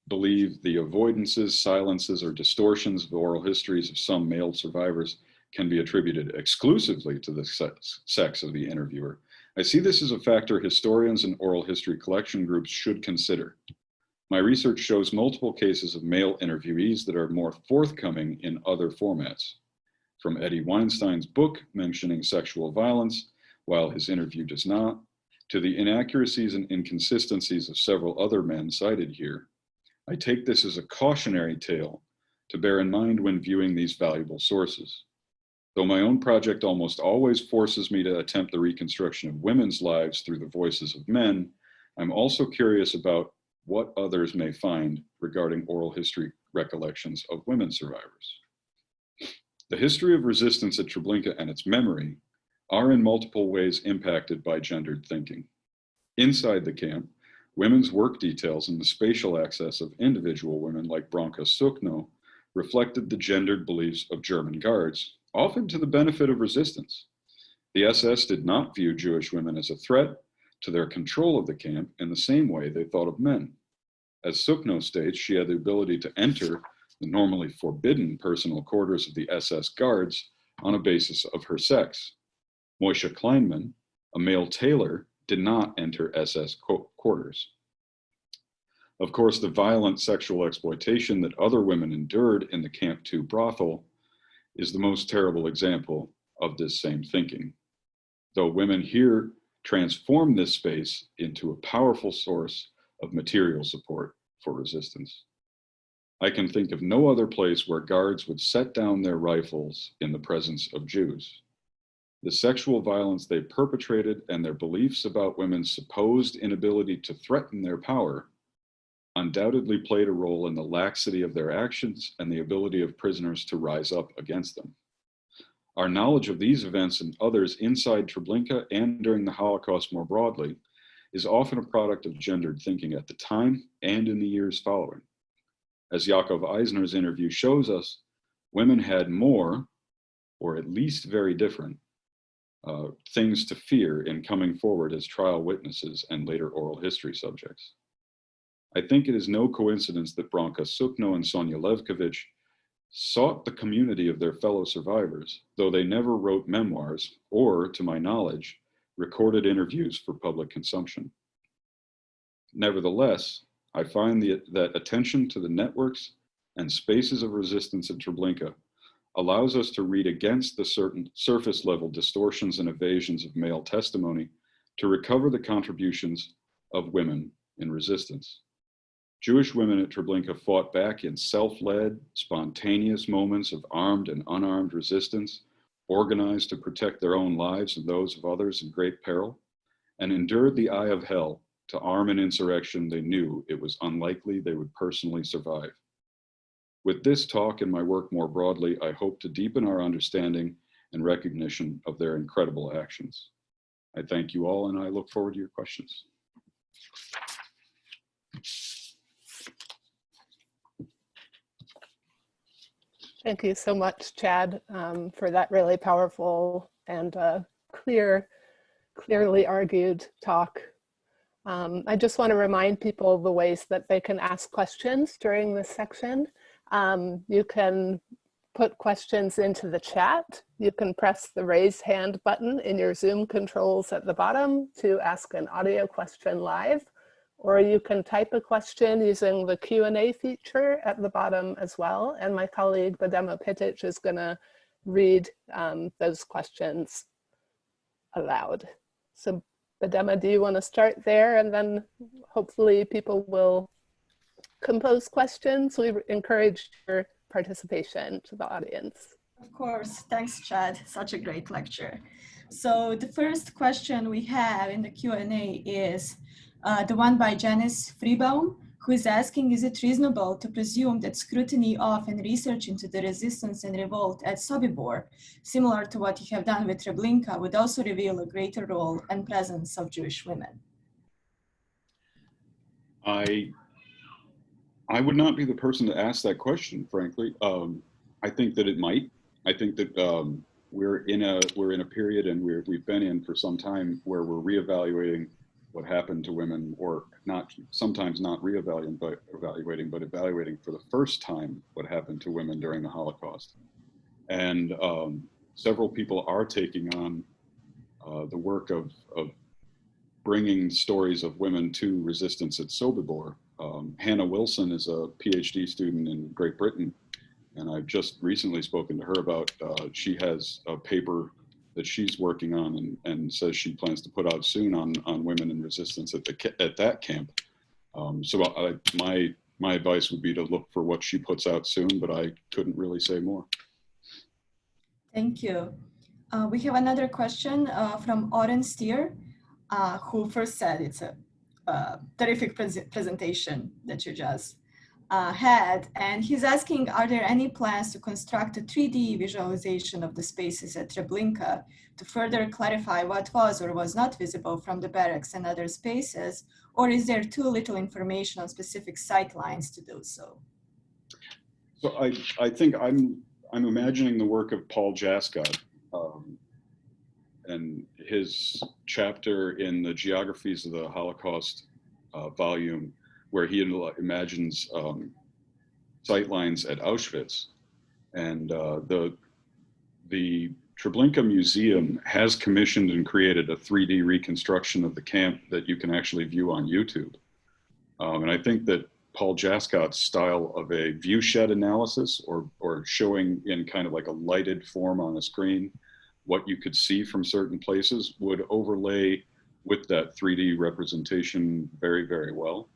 believe the avoidances, silences, or distortions of oral histories of some male survivors can be attributed exclusively to the sex of the interviewer, I see this as a factor historians and oral history collection groups should consider. My research shows multiple cases of male interviewees that are more forthcoming in other formats. From Eddie Weinstein's book mentioning sexual violence, while his interview does not, to the inaccuracies and inconsistencies of several other men cited here, I take this as a cautionary tale to bear in mind when viewing these valuable sources. Though my own project almost always forces me to attempt the reconstruction of women's lives through the voices of men, I'm also curious about what others may find regarding oral history recollections of women survivors. The history of resistance at Treblinka and its memory are in multiple ways impacted by gendered thinking. Inside the camp, women's work details and the spatial access of individual women like Branka Sukno reflected the gendered beliefs of German guards, often to the benefit of resistance. The SS did not view Jewish women as a threat to their control of the camp in the same way they thought of men. As Sukno states, she had the ability to enter the normally forbidden personal quarters of the SS guards on a basis of her sex. Moishe Kleinman, a male tailor, did not enter SS quarters. Of course, the violent sexual exploitation that other women endured in the Camp 2 brothel is the most terrible example of this same thinking. Though women here transformed this space into a powerful source of material support for resistance. I can think of no other place where guards would set down their rifles in the presence of Jews. The sexual violence they perpetrated and their beliefs about women's supposed inability to threaten their power undoubtedly played a role in the laxity of their actions and the ability of prisoners to rise up against them. Our knowledge of these events and others inside Treblinka and during the Holocaust more broadly is often a product of gendered thinking at the time and in the years following. As Yaakov Eisner's interview shows us, women had more, or at least very different, things to fear in coming forward as trial witnesses and later oral history subjects. I think it is no coincidence that Branka Sukno and Sonia Levkovich sought the community of their fellow survivors, though they never wrote memoirs or, to my knowledge, recorded interviews for public consumption. Nevertheless, I find that attention to the networks and spaces of resistance at Treblinka allows us to read against the certain surface level distortions and evasions of male testimony to recover the contributions of women in resistance. Jewish women at Treblinka fought back in self-led, spontaneous moments of armed and unarmed resistance, organized to protect their own lives and those of others in great peril, and endured the eye of hell to arm an insurrection they knew it was unlikely they would personally survive. With this talk and my work more broadly, I hope to deepen our understanding and recognition of their incredible actions. I thank you all, and I look forward to your questions. Thank you so much, Chad, for that really powerful and clearly argued talk. I just want to remind people of the ways that they can ask questions during this section. You can put questions into the chat. You can press the raise hand button in your Zoom controls at the bottom to ask an audio question live, or you can type a question using the Q&A feature at the bottom as well. And my colleague, Badema Pitic, is gonna read those questions aloud. So Badema, do you wanna start there? And then hopefully people will compose questions. We encourage your participation to the audience. Of course, thanks Chad, such a great lecture. So the first question we have in the Q&A is the one by Janice Freebaum, who is asking, is it reasonable to presume that scrutiny of and research into the resistance and revolt at Sobibor, similar to what you have done with Treblinka, would also reveal a greater role and presence of Jewish women? I would not be the person to ask that question, frankly. I think that it might. I think that we're in a period, and we've been in for some time, where we're reevaluating what happened to women, or not, sometimes not reevaluating, but evaluating for the first time what happened to women during the Holocaust. And several people are taking on the work of bringing stories of women to resistance at Sobibor. Hannah Wilson is a PhD student in Great Britain, and I've just recently spoken to her about, she has a paper that she's working on and says she plans to put out soon on women in resistance at that camp. So my advice would be to look for what she puts out soon, but I couldn't really say more. Thank you. We have another question from Oren Stier, who first said it's a terrific presentation that you just had. And he's asking, are there any plans to construct a 3D visualization of the spaces at Treblinka to further clarify what was or was not visible from the barracks and other spaces? Or is there too little information on specific sightlines to do so? So I think I'm imagining the work of Paul Jascott and his chapter in the Geographies of the Holocaust volume, where he imagines sightlines at Auschwitz. And the Treblinka Museum has commissioned and created a 3D reconstruction of the camp that you can actually view on YouTube. And I think that Paul Jascott's style of a view shed analysis, or showing in kind of like a lighted form on a screen what you could see from certain places, would overlay with that 3D representation very, very well.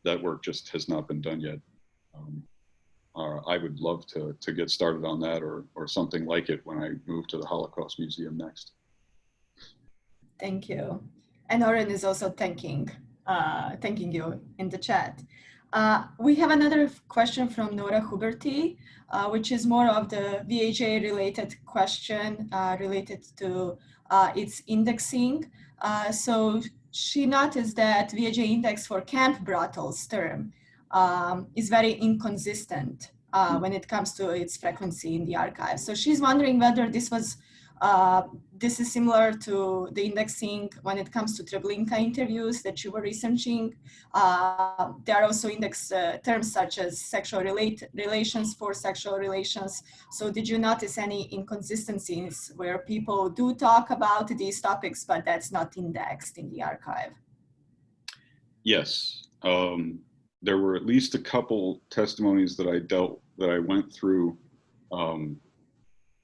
That work just has not been done yet. I would love to get started on that, or something like it, when I move to the Holocaust Museum next. Thank you. And Oren is also thanking you in the chat. We have another question from Nora Huberty, which is more of the VHA related question related to its indexing. So she noticed that VHA index for camp brothels term is very inconsistent when it comes to its frequency in the archive. So she's wondering whether this is similar to the indexing when it comes to Treblinka interviews that you were researching. There are also index terms such as sexual relations for sexual relations. So did you notice any inconsistencies where people do talk about these topics, but that's not indexed in the archive? Yes. There were at least a couple testimonies that I went through.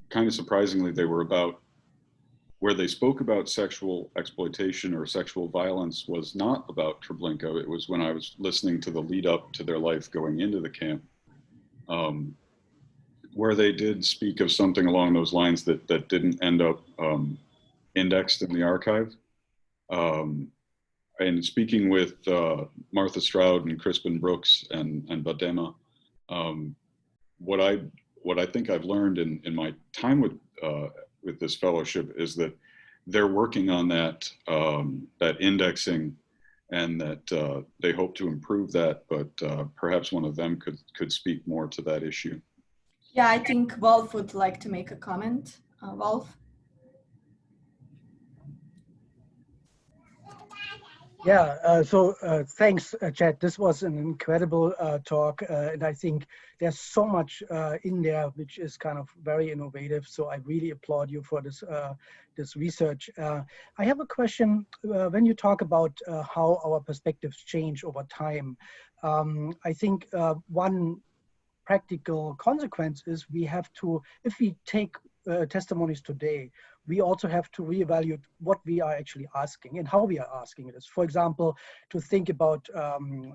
Kind of surprisingly, they were about where they spoke about sexual exploitation or sexual violence was not about Treblinka. It was when I was listening to the lead up to their life going into the camp, where they did speak of something along those lines that didn't end up indexed in the archive. And speaking with Martha Stroud and Crispin Brooks and Badema, what I think I've learned in my time with this fellowship is that they're working on that that indexing, and that they hope to improve that, but perhaps one of them could speak more to that issue. Yeah, I think Wolf would like to make a comment. Wolf? Yeah, thanks, Chad. This was an incredible talk, and I think there's so much in there which is kind of very innovative. So I really applaud you for this this research. I have a question. When you talk about how our perspectives change over time, I think one practical consequence is we have to, if we take testimonies today, we also have to reevaluate what we are actually asking and how we are asking it. For example, to think about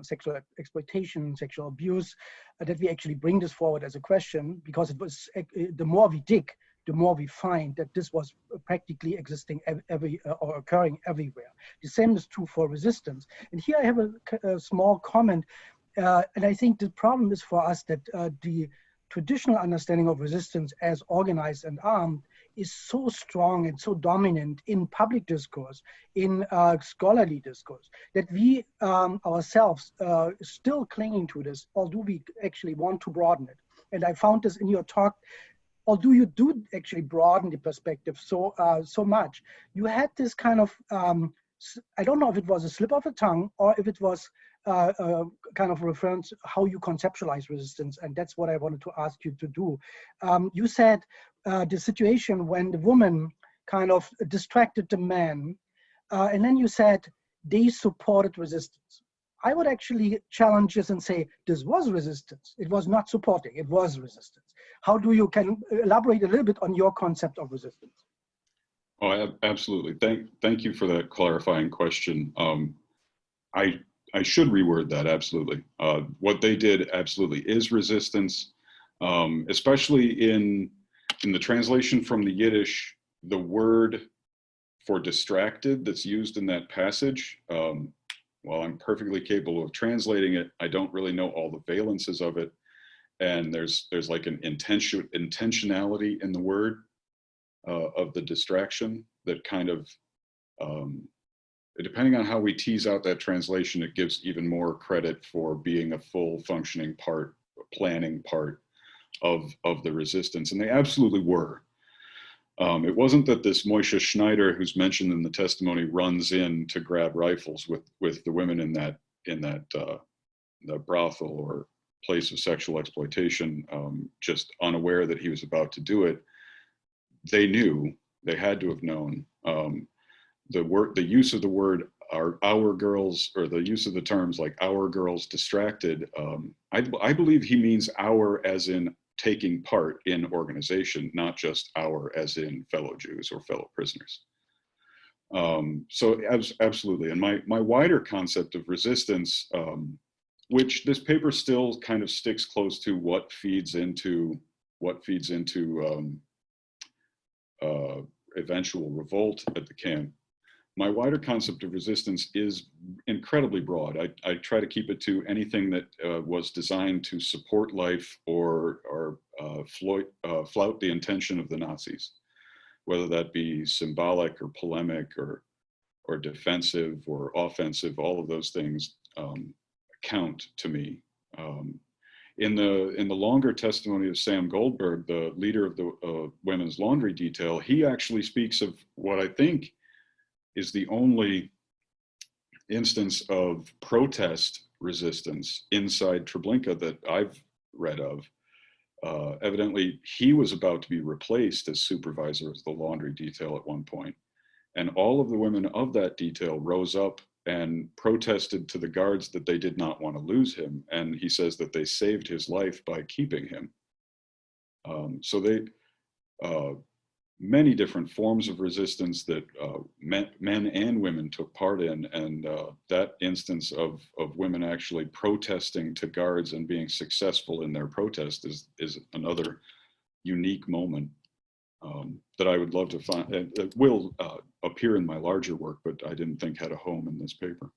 sexual exploitation, sexual abuse, that we actually bring this forward as a question, because it was the more we dig, the more we find that this was practically existing or occurring everywhere. The same is true for resistance. And here I have a small comment. And I think the problem is for us that the traditional understanding of resistance as organized and armed is so strong and so dominant in public discourse, in scholarly discourse, that we ourselves still clinging to this, or do we actually want to broaden it? And I found this in your talk, although you do actually broaden the perspective so much, you had this kind of, I don't know if it was a slip of the tongue or if it was kind of referring to how you conceptualize resistance, and that's what I wanted to ask you to do. You said the situation when the woman kind of distracted the man, and then you said they supported resistance. I would actually challenge this and say this was resistance. It was not supporting, it was resistance. How do you, can elaborate a little bit on your concept of resistance? Oh, absolutely. Thank you for that clarifying question. I should reword that, absolutely. What they did absolutely is resistance, especially in the translation from the Yiddish, the word for distracted that's used in that passage, while I'm perfectly capable of translating it, I don't really know all the valences of it. And there's like an intentionality in the word of the distraction that kind of, depending on how we tease out that translation, it gives even more credit for being a full functioning part, planning part of the resistance. And they absolutely were. It wasn't that this Moishe Schneider, who's mentioned in the testimony, runs in to grab rifles with the women in that the brothel or place of sexual exploitation, just unaware that he was about to do it. They knew, they had to have known. The use of the word our girls, or the use of the terms like our girls distracted, I believe he means our as in taking part in organization, not just our as in fellow Jews or fellow prisoners. So absolutely. And my wider concept of resistance, which this paper still kind of sticks close to what feeds into eventual revolt at the camp. My wider concept of resistance is incredibly broad. I try to keep it to anything that was designed to support life or flout the intention of the Nazis, whether that be symbolic or polemic or defensive or offensive. All of those things count to me. In the longer testimony of Sam Goldberg, the leader of the women's laundry detail, he actually speaks of what I think is the only instance of protest resistance inside Treblinka that I've read of. Evidently, he was about to be replaced as supervisor of the laundry detail at one point. And all of the women of that detail rose up and protested to the guards that they did not want to lose him. And he says that they saved his life by keeping him. So they, many different forms of resistance that men and women took part in, and that instance of women actually protesting to guards and being successful in their protest is another unique moment that I would love to find. It will appear in my larger work, but I didn't think had a home in this paper.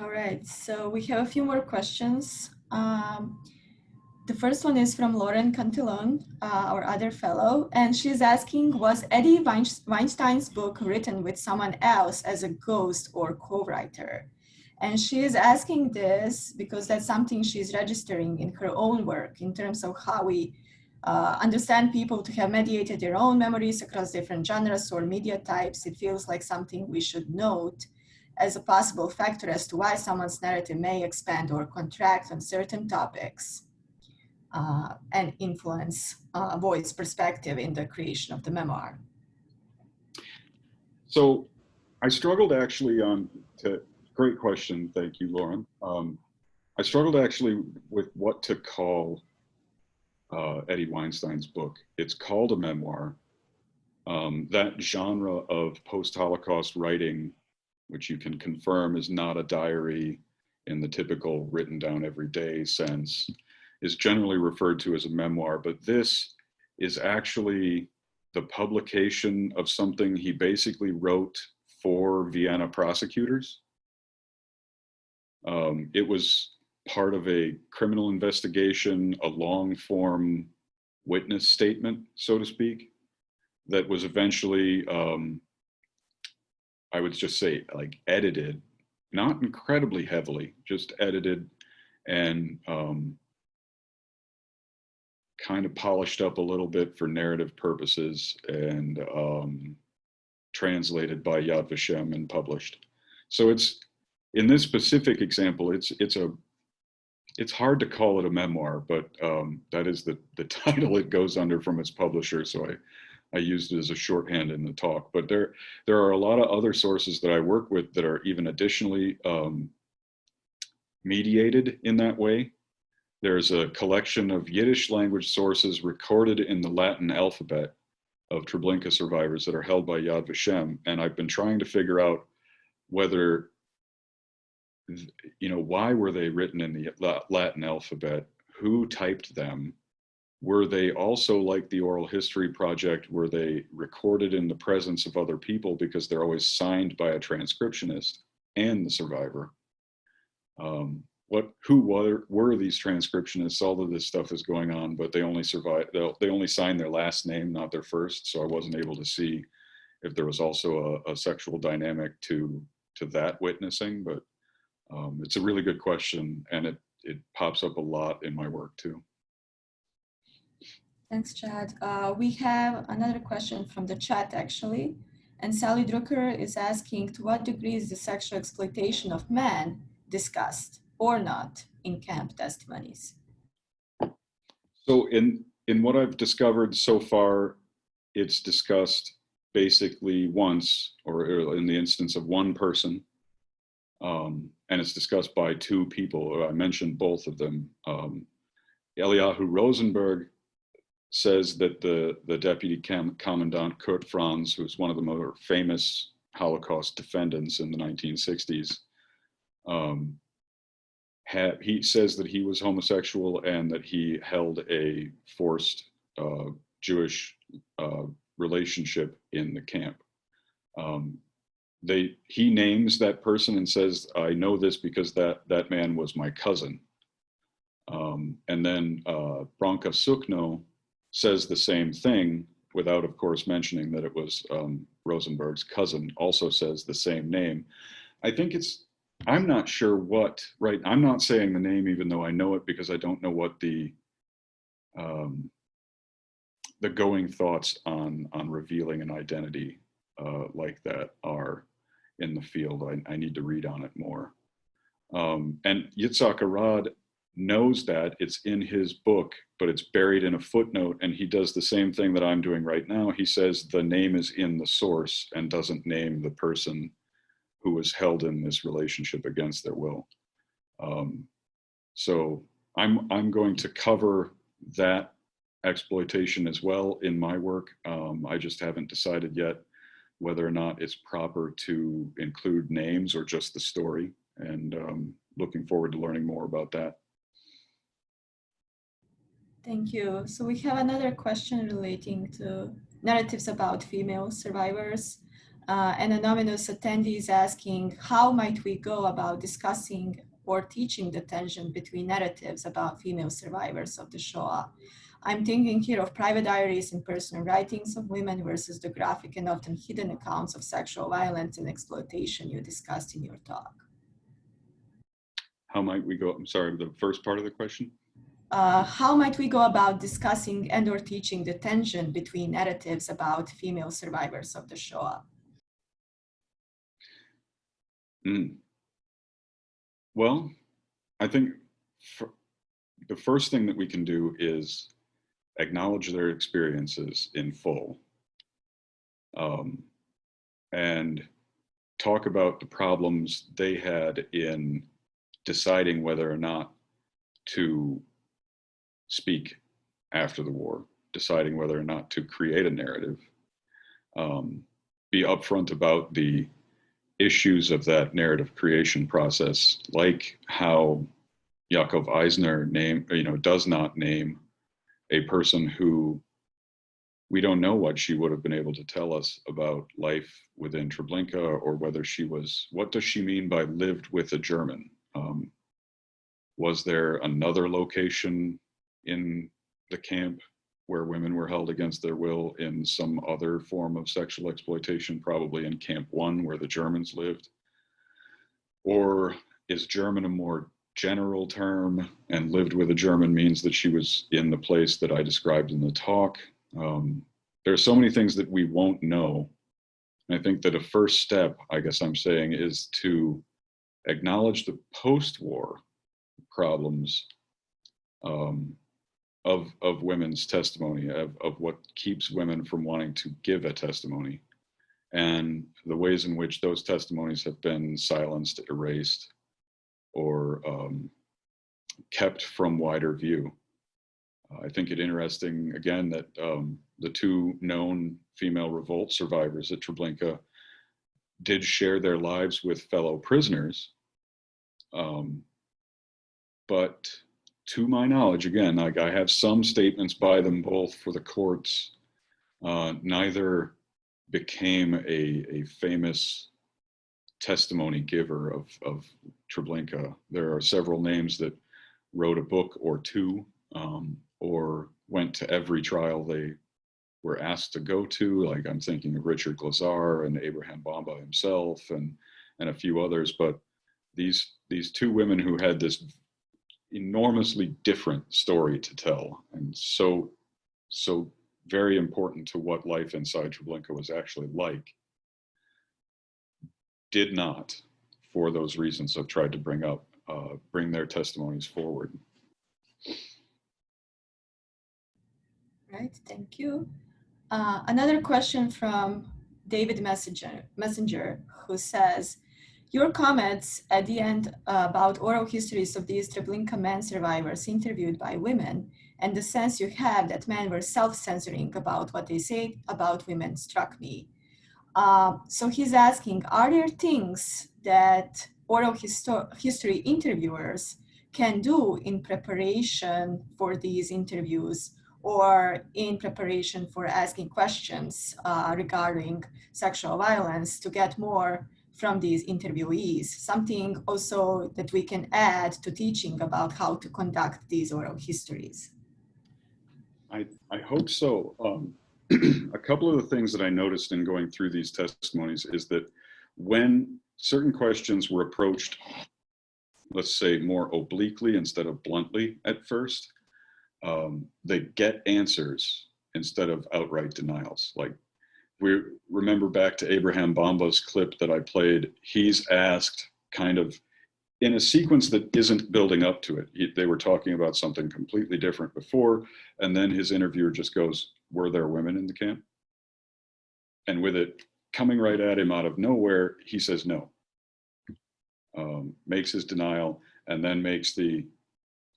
All right, so we have a few more questions. The first one is from Lauren Cantillon, our other fellow, and she's asking, was Eddie Weinstein's book written with someone else as a ghost or co-writer? And she is asking this because that's something she's registering in her own work in terms of how we understand people to have mediated their own memories across different genres or media types. It feels like something we should note as a possible factor as to why someone's narrative may expand or contract on certain topics and influence voice perspective in the creation of the memoir. So I struggled actually great question, thank you, Lauren. I struggled actually with what to call Eddie Weinstein's book. It's called a memoir. That genre of post-Holocaust writing, which you can confirm is not a diary in the typical written down every day sense, is generally referred to as a memoir, but this is actually the publication of something he basically wrote for Vienna prosecutors. It was part of a criminal investigation, a long form witness statement, so to speak, that was eventually, I would just say, like, edited, not incredibly heavily, just edited and kind of polished up a little bit for narrative purposes and translated by Yad Vashem and published. So it's, in this specific example, it's hard to call it a memoir, but that is the title it goes under from its publisher. So I used it as a shorthand in the talk, but there are a lot of other sources that I work with that are even additionally mediated in that way. There's a collection of Yiddish language sources recorded in the Latin alphabet of Treblinka survivors that are held by Yad Vashem. And I've been trying to figure out whether, you know, why were they written in the Latin alphabet? Who typed them? Were they also, like the Oral History Project, were they recorded in the presence of other people because they're always signed by a transcriptionist and the survivor? Who were these transcriptionists? All of this stuff is going on, but they only they only sign their last name, not their first. So I wasn't able to see if there was also a sexual dynamic to that witnessing, but it's a really good question, and it pops up a lot in my work too. Thanks, Chad. We have another question from the chat, actually. And Sally Drucker is asking, to what degree is the sexual exploitation of men discussed or not in camp testimonies? So in what I've discovered so far, it's discussed basically once, or in the instance of one person, and it's discussed by two people. I mentioned both of them. Eliyahu Rosenberg says that the deputy commandant Kurt Franz, who's one of the more famous Holocaust defendants in the 1960s, he says that he was homosexual and that he held a forced Jewish relationship in the camp. He names that person and says, I know this because that man was my cousin. And then Branka Sukno says the same thing without, of course, mentioning that it was Rosenberg's cousin, also says the same name. I think I'm not sure what, right? I'm not saying the name even though I know it because I don't know what the going thoughts on revealing an identity like that are in the field. I need to read on it more. And Yitzhak Arad knows that it's in his book, but it's buried in a footnote, and he does the same thing that I'm doing right now. He says the name is in the source and doesn't name the person who was held in this relationship against their will. So I'm going to cover that exploitation as well in my work. I just haven't decided yet whether or not it's proper to include names or just the story, and looking forward to learning more about that. Thank you. So we have another question relating to narratives about female survivors. An anonymous attendee is asking, how might we go about discussing or teaching the tension between narratives about female survivors of the Shoah? I'm thinking here of private diaries and personal writings of women versus the graphic and often hidden accounts of sexual violence and exploitation you discussed in your talk. How might we go, I'm sorry, the first part of the question? How might we go about discussing and or teaching the tension between narratives about female survivors of the Shoah? Well, I think the first thing that we can do is acknowledge their experiences in full, and talk about the problems they had in deciding whether or not to speak after the war, deciding whether or not to create a narrative, be upfront about the issues of that narrative creation process, like how Yaakov Eisner does not name a person who we don't know what she would have been able to tell us about life within Treblinka, or whether she was, what does she mean by lived with a German? Was there another location in the camp where women were held against their will in some other form of sexual exploitation, probably in Camp 1 where the Germans lived? Or is German a more general term, and lived with a German means that she was in the place that I described in the talk? There are so many things that we won't know. And I think that a first step, I guess I'm saying, is to acknowledge the post-war problems of women's testimony, of what keeps women from wanting to give a testimony, and the ways in which those testimonies have been silenced, erased, or kept from wider view. I think it interesting, again, that the two known female revolt survivors at Treblinka did share their lives with fellow prisoners, but to my knowledge, again, like I have some statements by them both for the courts, neither became a famous testimony giver of Treblinka. There are several names that wrote a book or two, or went to every trial they were asked to go to. Like I'm thinking of Richard Glazar and Abraham Bamba himself, and a few others. But these two women who had this enormously different story to tell, and so very important to what life inside Treblinka was actually like, did not, for those reasons I've tried to bring their testimonies forward. Right, thank you. Another question from David Messenger, who says, your comments at the end about oral histories of these Treblinka men survivors interviewed by women, and the sense you have that men were self-censoring about what they say about women, struck me. So he's asking, are there things that oral history interviewers can do in preparation for these interviews, or in preparation for asking questions regarding sexual violence, to get more from these interviewees? Something also that we can add to teaching about how to conduct these oral histories. I hope so. A couple of the things that I noticed in going through these testimonies is that when certain questions were approached, let's say more obliquely instead of bluntly at first, they get answers instead of outright denials. Like, we remember back to Abraham Bamba's clip that I played, he's asked kind of in a sequence that isn't building up to it. They were talking about something completely different before, and then his interviewer just goes, were there women in the camp? And with it coming right at him out of nowhere, he says no. Makes his denial, and then makes the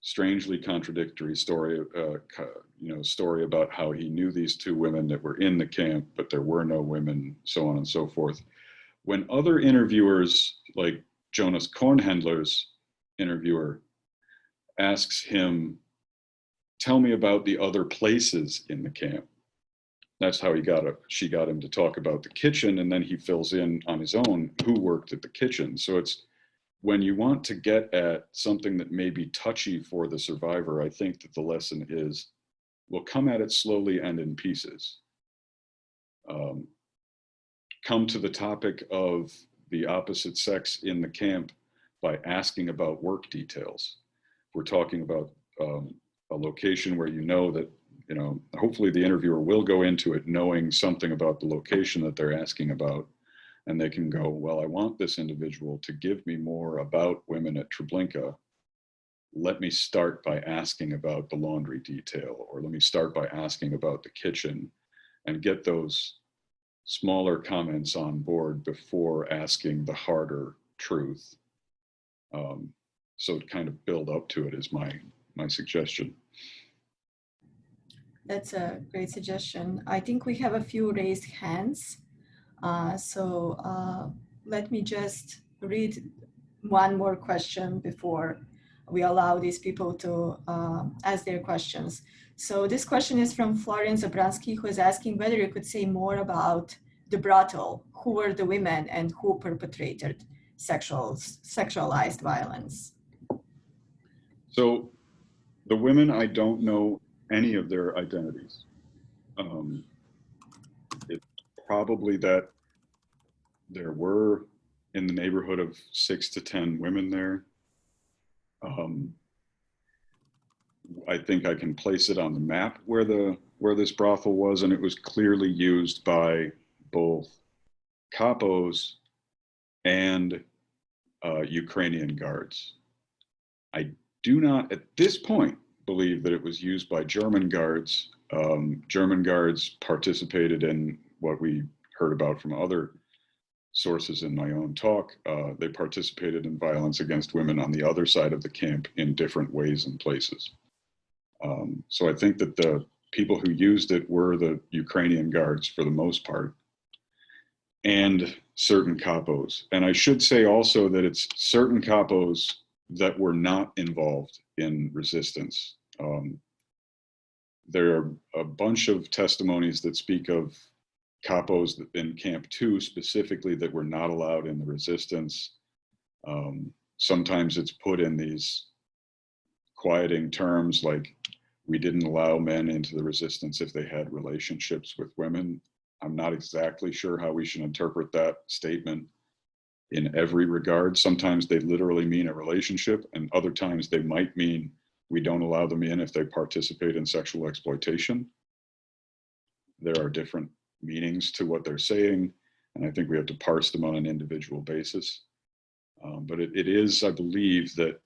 strangely contradictory story, story about how he knew these two women that were in the camp, but there were no women, so on and so forth. When other interviewers, like Jonas Kornhändler's interviewer, asks him, tell me about the other places in the camp, that's how she got him to talk about the kitchen, and then he fills in on his own who worked at the kitchen. So it's, when you want to get at something that may be touchy for the survivor, I think that the lesson is, we'll come at it slowly and in pieces. Come to the topic of the opposite sex in the camp by asking about work details. We're talking about a location where you know that, hopefully the interviewer will go into it knowing something about the location that they're asking about, and they can go, well, I want this individual to give me more about women at Treblinka. Let me start by asking about the laundry detail, or let me start by asking about the kitchen, and get those smaller comments on board before asking the harder truth. So kind of build up to it is my suggestion. That's a great suggestion. I think we have a few raised hands. So let me just read one more question before we allow these people to ask their questions. So this question is from Florian Zabransky, who is asking whether you could say more about the brothel, who were the women and who perpetrated sexualized violence. So the women, I don't know any of their identities. It's probably that there were in the neighborhood of 6 to 10 women there. I think I can place it on the map where this brothel was, and it was clearly used by both capos and Ukrainian guards. I do not at this point believe that it was used by German guards. German guards participated in what we heard about from other sources in my own talk. They participated in violence against women on the other side of the camp in different ways and places. So I think that the people who used it were the Ukrainian guards for the most part, and certain capos. And I should say also that it's certain capos that were not involved in resistance. There are a bunch of testimonies that speak of capos in Camp 2 specifically that were not allowed in the resistance. Sometimes it's put in these quieting terms like, we didn't allow men into the resistance if they had relationships with women. I'm not exactly sure how we should interpret that statement in every regard. Sometimes they literally mean a relationship, and other times they might mean we don't allow them in if they participate in sexual exploitation. There are different meanings to what they're saying, and I think we have to parse them on an individual basis. But it is, I believe, that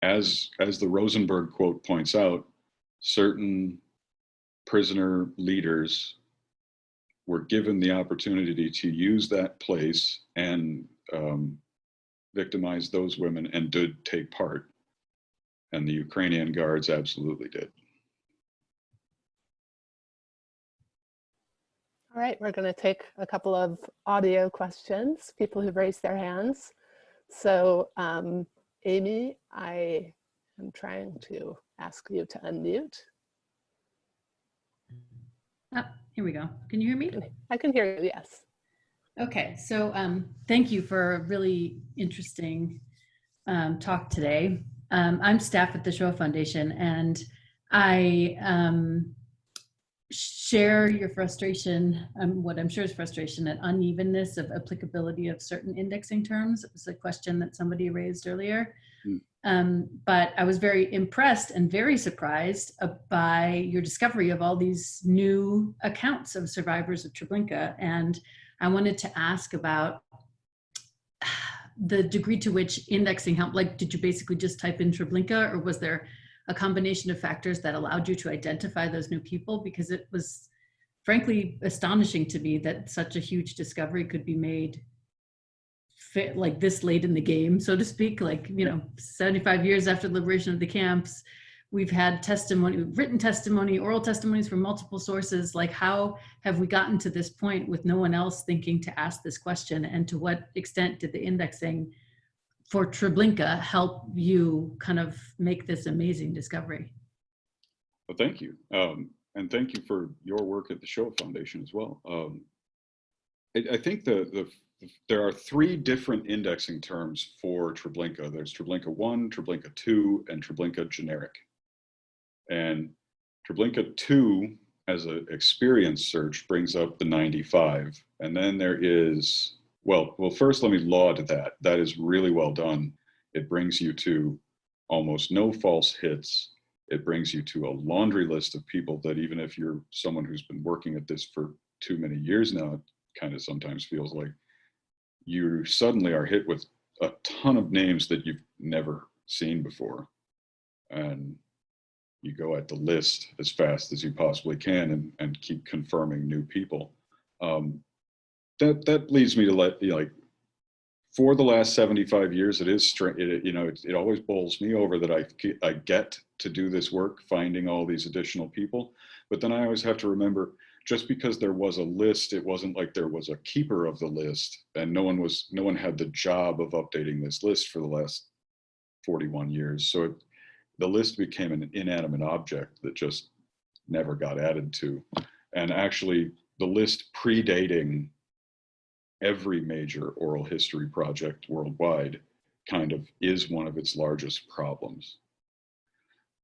as the Rosenberg quote points out, certain prisoner leaders were given the opportunity to use that place and victimize those women, and did take part. And the Ukrainian guards absolutely did. All right, we're going to take a couple of audio questions, people who've raised their hands. So Amy, I am trying to ask you to unmute. Oh, here we go. Can you hear me? I can hear you, yes. Okay, so thank you for a really interesting talk today. I'm staff at the Shoah Foundation, and I share your frustration, what I'm sure is frustration at unevenness of applicability of certain indexing terms. It was a question that somebody raised earlier. But I was very impressed and very surprised by your discovery of all these new accounts of survivors of Treblinka. And I wanted to ask about the degree to which indexing helped. Like, did you basically just type in Treblinka, or was there a combination of factors that allowed you to identify those new people? Because it was frankly astonishing to me that such a huge discovery could be made like this late in the game, so to speak. Like, 75 years after the liberation of the camps, we've had testimony, written testimony, oral testimonies from multiple sources. Like, how have we gotten to this point with no one else thinking to ask this question? And to what extent did the indexing for Treblinka help you kind of make this amazing discovery? Well, thank you. And thank you for your work at the Shoah Foundation as well. I think there are 3 different indexing terms for Treblinka. There's Treblinka I, Treblinka II, and Treblinka generic. And Treblinka II, as an experience search, brings up the 95. And then there is, well, first let me laud that. That is really well done. It brings you to almost no false hits. It brings you to a laundry list of people that, even if you're someone who's been working at this for too many years now, it kind of sometimes feels like you suddenly are hit with a ton of names that you've never seen before. And you go at the list as fast as you possibly can and keep confirming new people. That leads me to like, for the last 75 years, it always bowls me over that I get to do this work, finding all these additional people. But then I always have to remember, just because there was a list, it wasn't like there was a keeper of the list, and no one had the job of updating this list for the last 41 years. So the list became an inanimate object that just never got added to. And actually, the list predating every major oral history project worldwide kind of is one of its largest problems.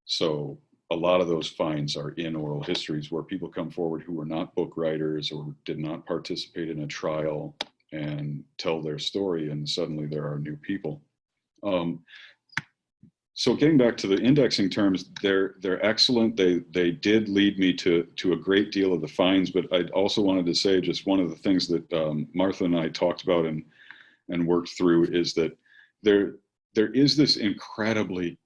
So a lot of those finds are in oral histories where people come forward who were not book writers or did not participate in a trial and tell their story, and suddenly there are new people. So getting back to the indexing terms, they're excellent. They did lead me to a great deal of the finds, but I also wanted to say just one of the things that Martha and I talked about and worked through is that there is this incredibly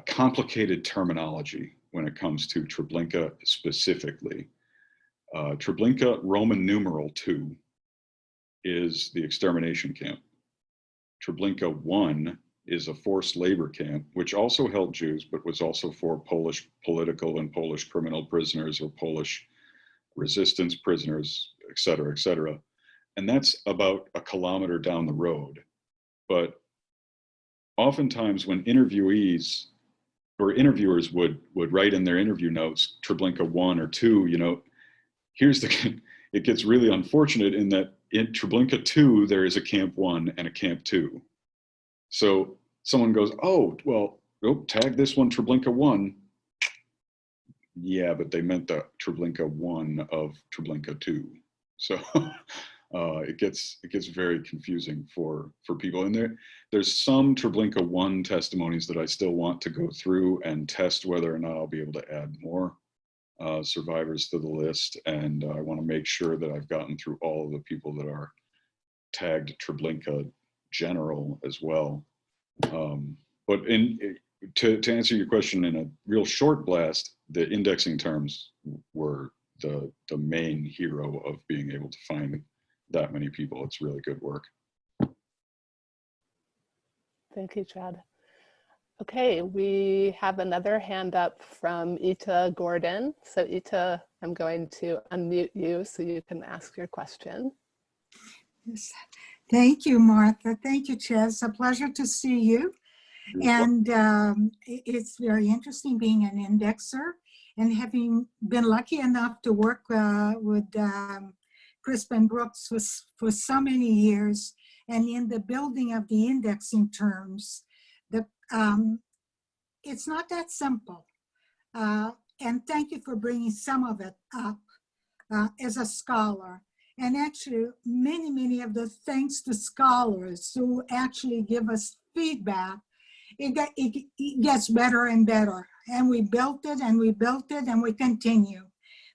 complicated terminology when it comes to Treblinka specifically. Treblinka Roman numeral II is the extermination camp. Treblinka I is a forced labor camp, which also held Jews, but was also for Polish political and Polish criminal prisoners or Polish resistance prisoners, et cetera, et cetera. And that's about a kilometer down the road. But oftentimes when interviewees or interviewers would write in their interview notes, Treblinka I or II, it gets really unfortunate in that in Treblinka II, there is a Camp 1 and a Camp 2. So someone goes, tag this one Treblinka I. Yeah, but they meant the Treblinka I of Treblinka II. So it gets very confusing for people. And there's some Treblinka I testimonies that I still want to go through and test whether or not I'll be able to add more survivors to the list. And I want to make sure that I've gotten through all of the people that are tagged Treblinka General as well. But to answer your question in a real short blast, the indexing terms were the main hero of being able to find that many people. It's really good work. Thank you, Chad. Okay, we have another hand up from Ita Gordon. So Ita, I'm going to unmute you so you can ask your question. Yes. Thank you, Martha. Thank you, Chad. It's a pleasure to see you. And it's very interesting being an indexer and having been lucky enough to work with Crisp and Brooks for so many years. And in the building of the indexing terms, it's not that simple. And thank you for bringing some of it up as a scholar. And actually, many of the thanks to scholars who actually give us feedback, it gets better and better. And we built it and we built it and we continue.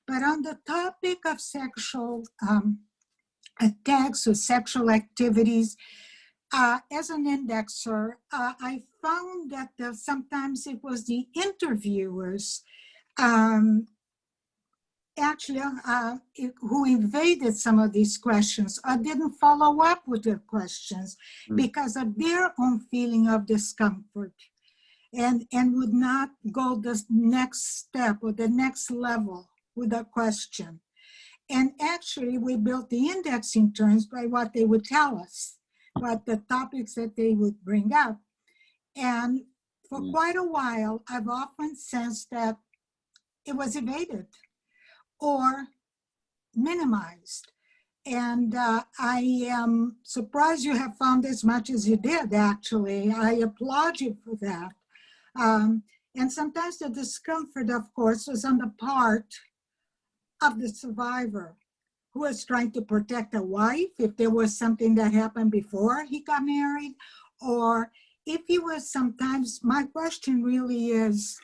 But on the topic of sexual attacks or sexual activities, as an indexer, I found that sometimes it was the interviewers who evaded some of these questions or didn't follow up with the questions because of their own feeling of discomfort and would not go the next step or the next level with a question. And actually, we built the indexing terms by what they would tell us, what the topics that they would bring up. And for quite a while, I've often sensed that it was evaded or minimized. And I am surprised you have found as much as you did, actually. I applaud you for that. And sometimes the discomfort, of course, was on the part of the survivor who was trying to protect a wife if there was something that happened before he got married, or if he was sometimes, my question really is,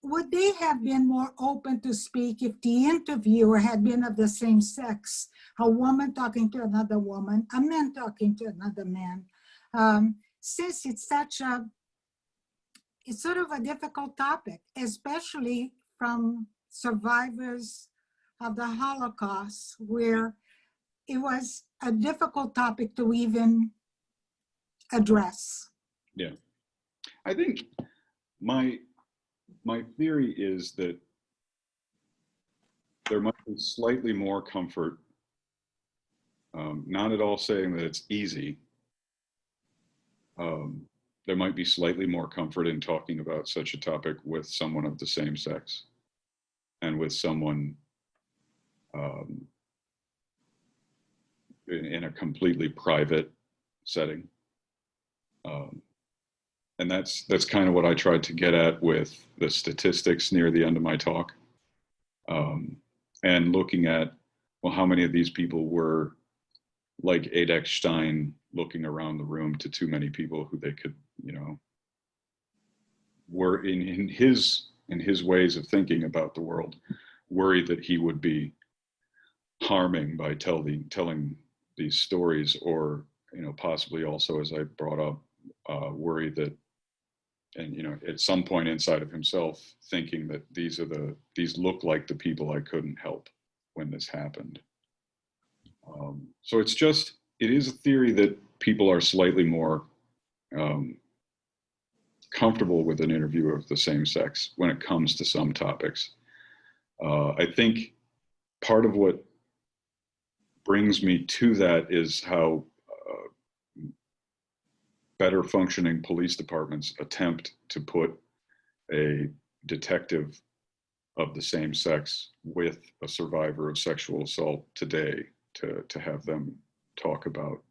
would they have been more open to speak if the interviewer had been of the same sex? A woman talking to another woman, a man talking to another man. Since it's sort of a difficult topic, especially from survivors of the Holocaust, where it was a difficult topic to even address. Yeah, I think my theory is that there might be slightly more comfort, not at all saying that it's easy. There might be slightly more comfort in talking about such a topic with someone of the same sex and with someone in a completely private setting. And that's kind of what I tried to get at with the statistics near the end of my talk. And looking at, well, how many of these people were like Adek Stein, looking around the room to too many people who they could, you know, were in his ways of thinking about the world, worried that he would be harming by telling these stories, or, you know, possibly also, as I brought up, worried that, and, you know, at some point inside of himself thinking that these look like the people I couldn't help when this happened. So it is a theory that people are slightly more comfortable with an interview of the same sex when it comes to some topics. I think part of what brings me to that is how better functioning police departments attempt to put a detective of the same sex with a survivor of sexual assault today to have them talk about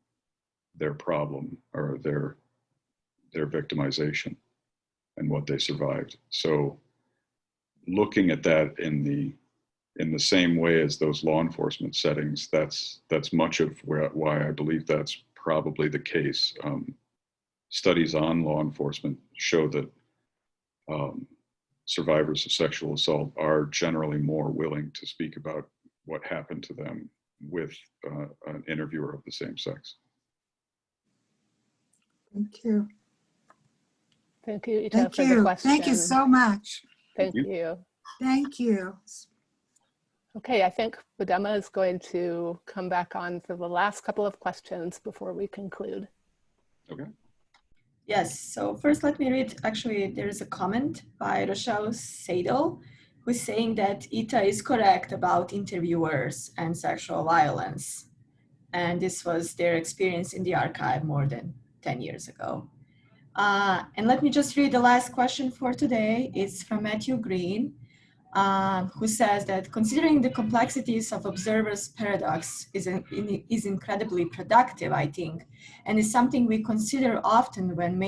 their problem or their victimization and what they survived. So looking at that in the same way as those law enforcement settings, that's much of why I believe that's probably the case. Studies on law enforcement show that survivors of sexual assault are generally more willing to speak about what happened to them with an interviewer of the same sex. Thank you. Thank you, Ita, Thank for you. the question. Thank you so much. Thank you. Thank you. Okay, I think Budema is going to come back on for the last couple of questions before we conclude. Okay. Yes, so first let me read, actually there's a comment by Rochelle Seidel, who's saying that Ita is correct about interviewers and sexual violence. And this was their experience in the archive more than 10 years ago. And let me just read the last question for today. It's from Matthew Green, who says that considering the complexities of observer's paradox is incredibly productive, I think, and is something we consider often when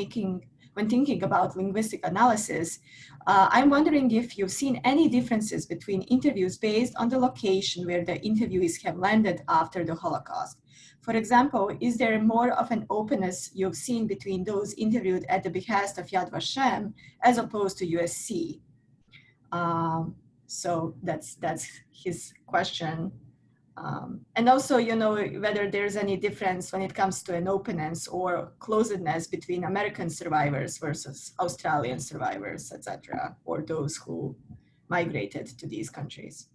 thinking about linguistic analysis. I'm wondering if you've seen any differences between interviews based on the location where the interviewees have landed after the Holocaust. For example, is there more of an openness you've seen between those interviewed at the behest of Yad Vashem as opposed to USC? So that's his question. And also, you know, whether there's any difference when it comes to an openness or closedness between American survivors versus Australian survivors, etc., or those who migrated to these countries.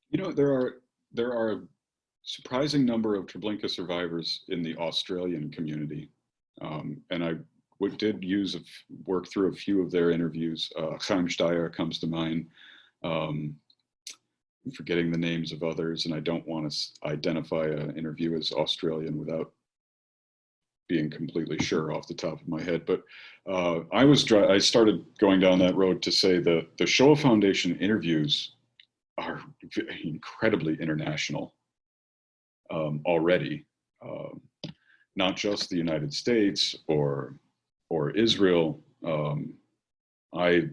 You know, there are a surprising number of Treblinka survivors in the Australian community, and I did work through a few of their interviews. Chaim Steyer comes to mind. I'm forgetting the names of others, and I don't want to identify an interview as Australian without being completely sure off the top of my head, but I started going down that road to say the Shoah Foundation interviews are incredibly international already, not just the United States or Israel. I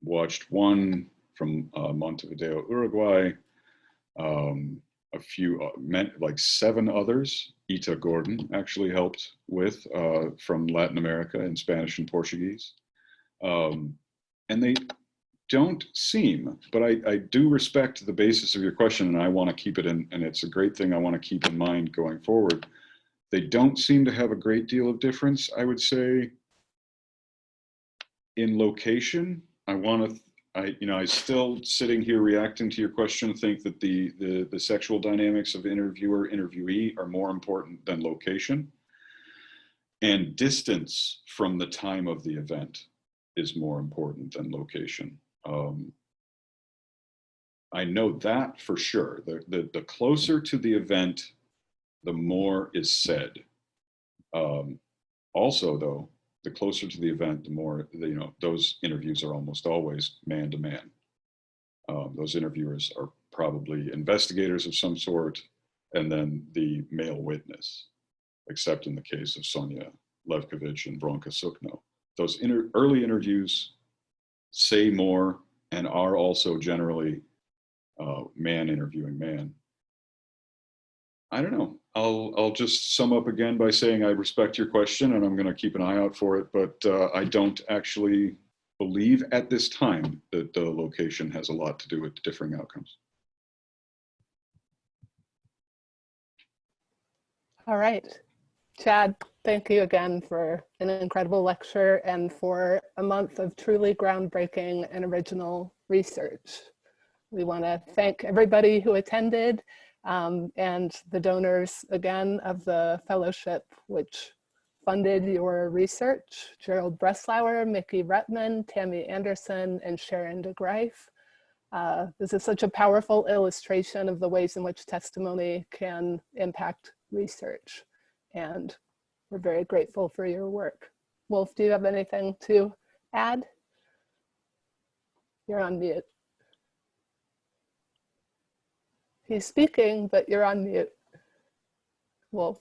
watched one from Montevideo, Uruguay, a few, like 7 others. Ita Gordon actually helped with from Latin America in Spanish and Portuguese. And they don't seem, but I do respect the basis of your question, and I want to keep it in, and it's a great thing I want to keep in mind going forward. They don't seem to have a great deal of difference, I would say, in location. I still sitting here reacting to your question, think that the sexual dynamics of interviewer-interviewee are more important than location. And distance from the time of the event is more important than location. I know that for sure. The closer to the event, the more is said. Also, though, the closer to the event, the more, those interviews are almost always man to man. Those interviewers are probably investigators of some sort, and then the male witness, except in the case of Sonia Levkovich and Bronka Sukno. Those early interviews say more and are also generally man interviewing man. I don't know. I'll just sum up again by saying I respect your question and I'm going to keep an eye out for it, but I don't actually believe at this time that the location has a lot to do with differing outcomes. All right. Chad, thank you again for an incredible lecture and for a month of truly groundbreaking and original research. We want to thank everybody who attended and the donors again of the fellowship, which funded your research: Gerald Breslauer, Mickey Rutman, Tammy Anderson, and Sharon DeGreif. This is such a powerful illustration of the ways in which testimony can impact research. And we're very grateful for your work. Wolf, do you have anything to add? You're on mute. He's speaking, but you're on mute, Wolf.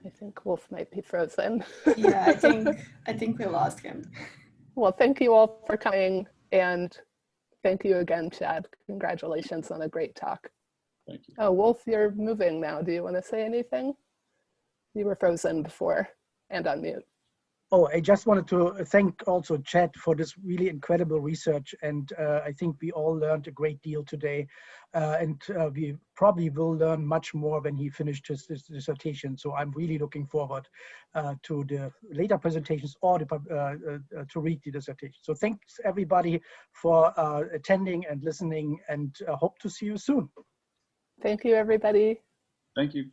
I think Wolf might be frozen. Yeah, I think we lost him. Well, thank you all for coming, and thank you again, Chad. Congratulations on a great talk. Thank you. Oh, Wolf, you're moving now. Do you want to say anything? You were frozen before and on mute. Oh, I just wanted to thank also Chad for this really incredible research. And I think we all learned a great deal today. And we probably will learn much more when he finished his dissertation. So I'm really looking forward to the later presentations or to read the dissertation. So thanks everybody for attending and listening, and hope to see you soon. Thank you, everybody. Thank you.